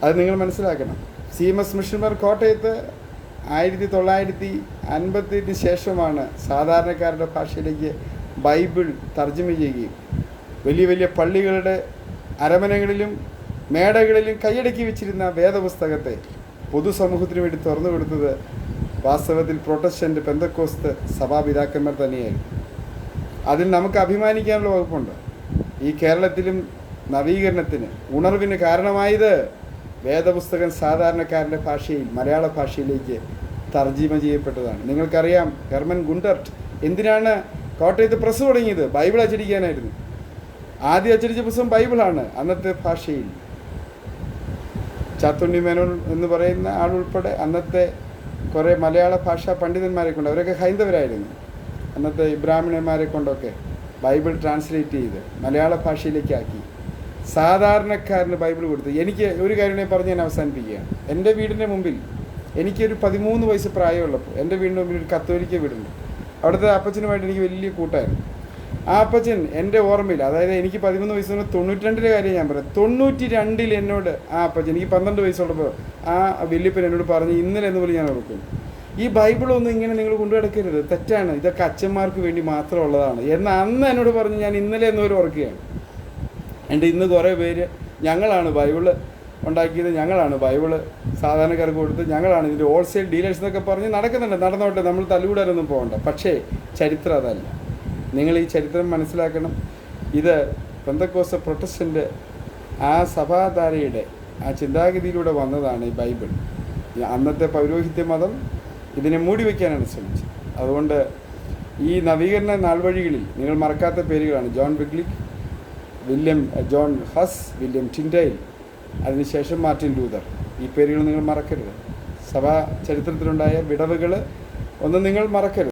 അത് നിങ്ങൾ മനസ്സിലാക്കണം. CMS മിഷന്മാർ കോട്ടയത്ത് 1958 ശേഷമാണ് സാധാരണക്കാരുടെ ഭാഷയിലേക്ക് ബൈബിൾ തർജ്ജമ ചെയ്യുകയും വലിയ വലിയ പള്ളികളുടെ അരമനകളിലും മേടകളിലും കൈയടക്കി വെച്ചിരുന്ന വേദപുസ്തകത്തെ പൊതുസമൂഹത്തിന് വേണ്ടി തുറന്നു കൊടുത്തത് വാസ്തവത്തിൽ പ്രൊട്ടസ്റ്റൻ്റ് പെന്തക്കോസ്ത് സഭാപിതാക്കന്മാർ തന്നെയായിരുന്നു. അതിൽ നമുക്ക് അഭിമാനിക്കാനുള്ള വകുപ്പുണ്ട്. ഈ കേരളത്തിലും നവീകരണത്തിന്, ഉണർവിന് കാരണമായത് വേദപുസ്തകം സാധാരണക്കാരൻ്റെ ഭാഷയിൽ, മലയാള ഭാഷയിലേക്ക് തർജ്ജിമ ചെയ്യപ്പെട്ടതാണ്. നിങ്ങൾക്കറിയാം, ഹെർമൻ ഗുണ്ടർട്ട് എന്തിനാണ് കോട്ടയത്ത് പ്രസ് തുടങ്ങിയത്? ബൈബിൾ അച്ചടിക്കാനായിരുന്നു. ആദ്യം അച്ചടിച്ച പുസ്തകം ബൈബിളാണ് അന്നത്തെ ഭാഷയിൽ. ചാത്തുണ്ണി മേനോൻ എന്ന് പറയുന്ന ആളുൾപ്പെടെ അന്നത്തെ കുറേ മലയാള ഭാഷാ പണ്ഡിതന്മാരെ കൊണ്ട്, അവരൊക്കെ ഹൈന്ദവരായിരുന്നു, അന്നത്തെ ബ്രാഹ്മണന്മാരെ കൊണ്ടൊക്കെ ബൈബിൾ ട്രാൻസ്ലേറ്റ് ചെയ്ത് മലയാള ഭാഷയിലേക്കാക്കി സാധാരണക്കാരന് ബൈബിൾ കൊടുത്തു. എനിക്ക് ഒരു കാര്യം പറഞ്ഞ് ഞാൻ അവസാനിപ്പിക്കുകയാണ്. എൻ്റെ വീടിൻ്റെ മുമ്പിൽ, എനിക്കൊരു 13 വയസ്സ് പ്രായമുള്ളപ്പോൾ എൻ്റെ വീടിൻ്റെ മുമ്പിൽ ഒരു കത്തോലിക്ക വീടുണ്ട്. അവിടുത്തെ അപ്പച്ചനുമായിട്ട് എനിക്ക് വലിയ കൂട്ടായിരുന്നു. ആ അപ്പച്ചൻ എൻ്റെ ഓർമ്മയിൽ, അതായത് എനിക്ക് 13 വയസ്സുള്ള 92 കാര്യം ഞാൻ പറയാം. 92 എന്നോട് ആ അപ്പച്ചൻ, എനിക്ക് 12 വയസ്സുള്ളപ്പോൾ ആ വല്യപ്പൻ എന്നോട് പറഞ്ഞ് ഇന്നലെ എന്ന് പോലും ഞാൻ ഓർക്കുന്നു, ഈ ബൈബിളൊന്നും ഇങ്ങനെ നിങ്ങൾ കൊണ്ടു കിടക്കരുത്, തെറ്റാണ്, ഇതൊക്കെ അച്ഛന്മാർക്ക് വേണ്ടി മാത്രമുള്ളതാണ് എന്ന് അന്ന് എന്നോട് പറഞ്ഞ് ഞാൻ ഇന്നലെ എന്നൊരു ഓർക്കുകയാണ്. എൻ്റെ ഇന്ന് കുറേ പേര് ഞങ്ങളാണ് ബൈബിള് ഉണ്ടാക്കിയത്, ഞങ്ങളാണ് ബൈബിള് സാധാരണക്കാർക്ക് കൊടുത്ത്, ഞങ്ങളാണ് ഇതിൻ്റെ ഹോൾസെയിൽ ഡീലേഴ്സ് എന്നൊക്കെ പറഞ്ഞ് നടക്കുന്നുണ്ട്. നടന്നോട്ടെ, നമ്മൾ തല്ലുകൂടാനൊന്നും പോകണ്ട. പക്ഷേ ചരിത്രം അതല്ല. നിങ്ങൾ ഈ ചരിത്രം മനസ്സിലാക്കണം. ഇത് പെന്തക്കോസ്ത പ്രൊട്ടസ്റ്റൻ്റ് ആ സഭാധാരയുടെ ആ ചിന്താഗതിയിലൂടെ വന്നതാണ് ഈ ബൈബിൾ. അന്നത്തെ പൗരോഹിത്യ മതം ഇതിനെ മൂടി വയ്ക്കാനാണ് ശ്രമിച്ചത്. അതുകൊണ്ട് ഈ നവീകരണ നാൾവഴികളിൽ നിങ്ങൾ മറക്കാത്ത പേരുകളാണ് ജോൺ വിഗ്ലിക്, വില്യം ജോൺ ഹസ്, വില്യം ടിൻഡൈൽ, അതിനുശേഷം മാർട്ടിൻ ലൂതർ. ഈ പേരുകൾ നിങ്ങൾ മറക്കരുത്. സഭാ ചരിത്രത്തിലുണ്ടായ വിടവുകൾ ഒന്നും നിങ്ങൾ മറക്കരുത്.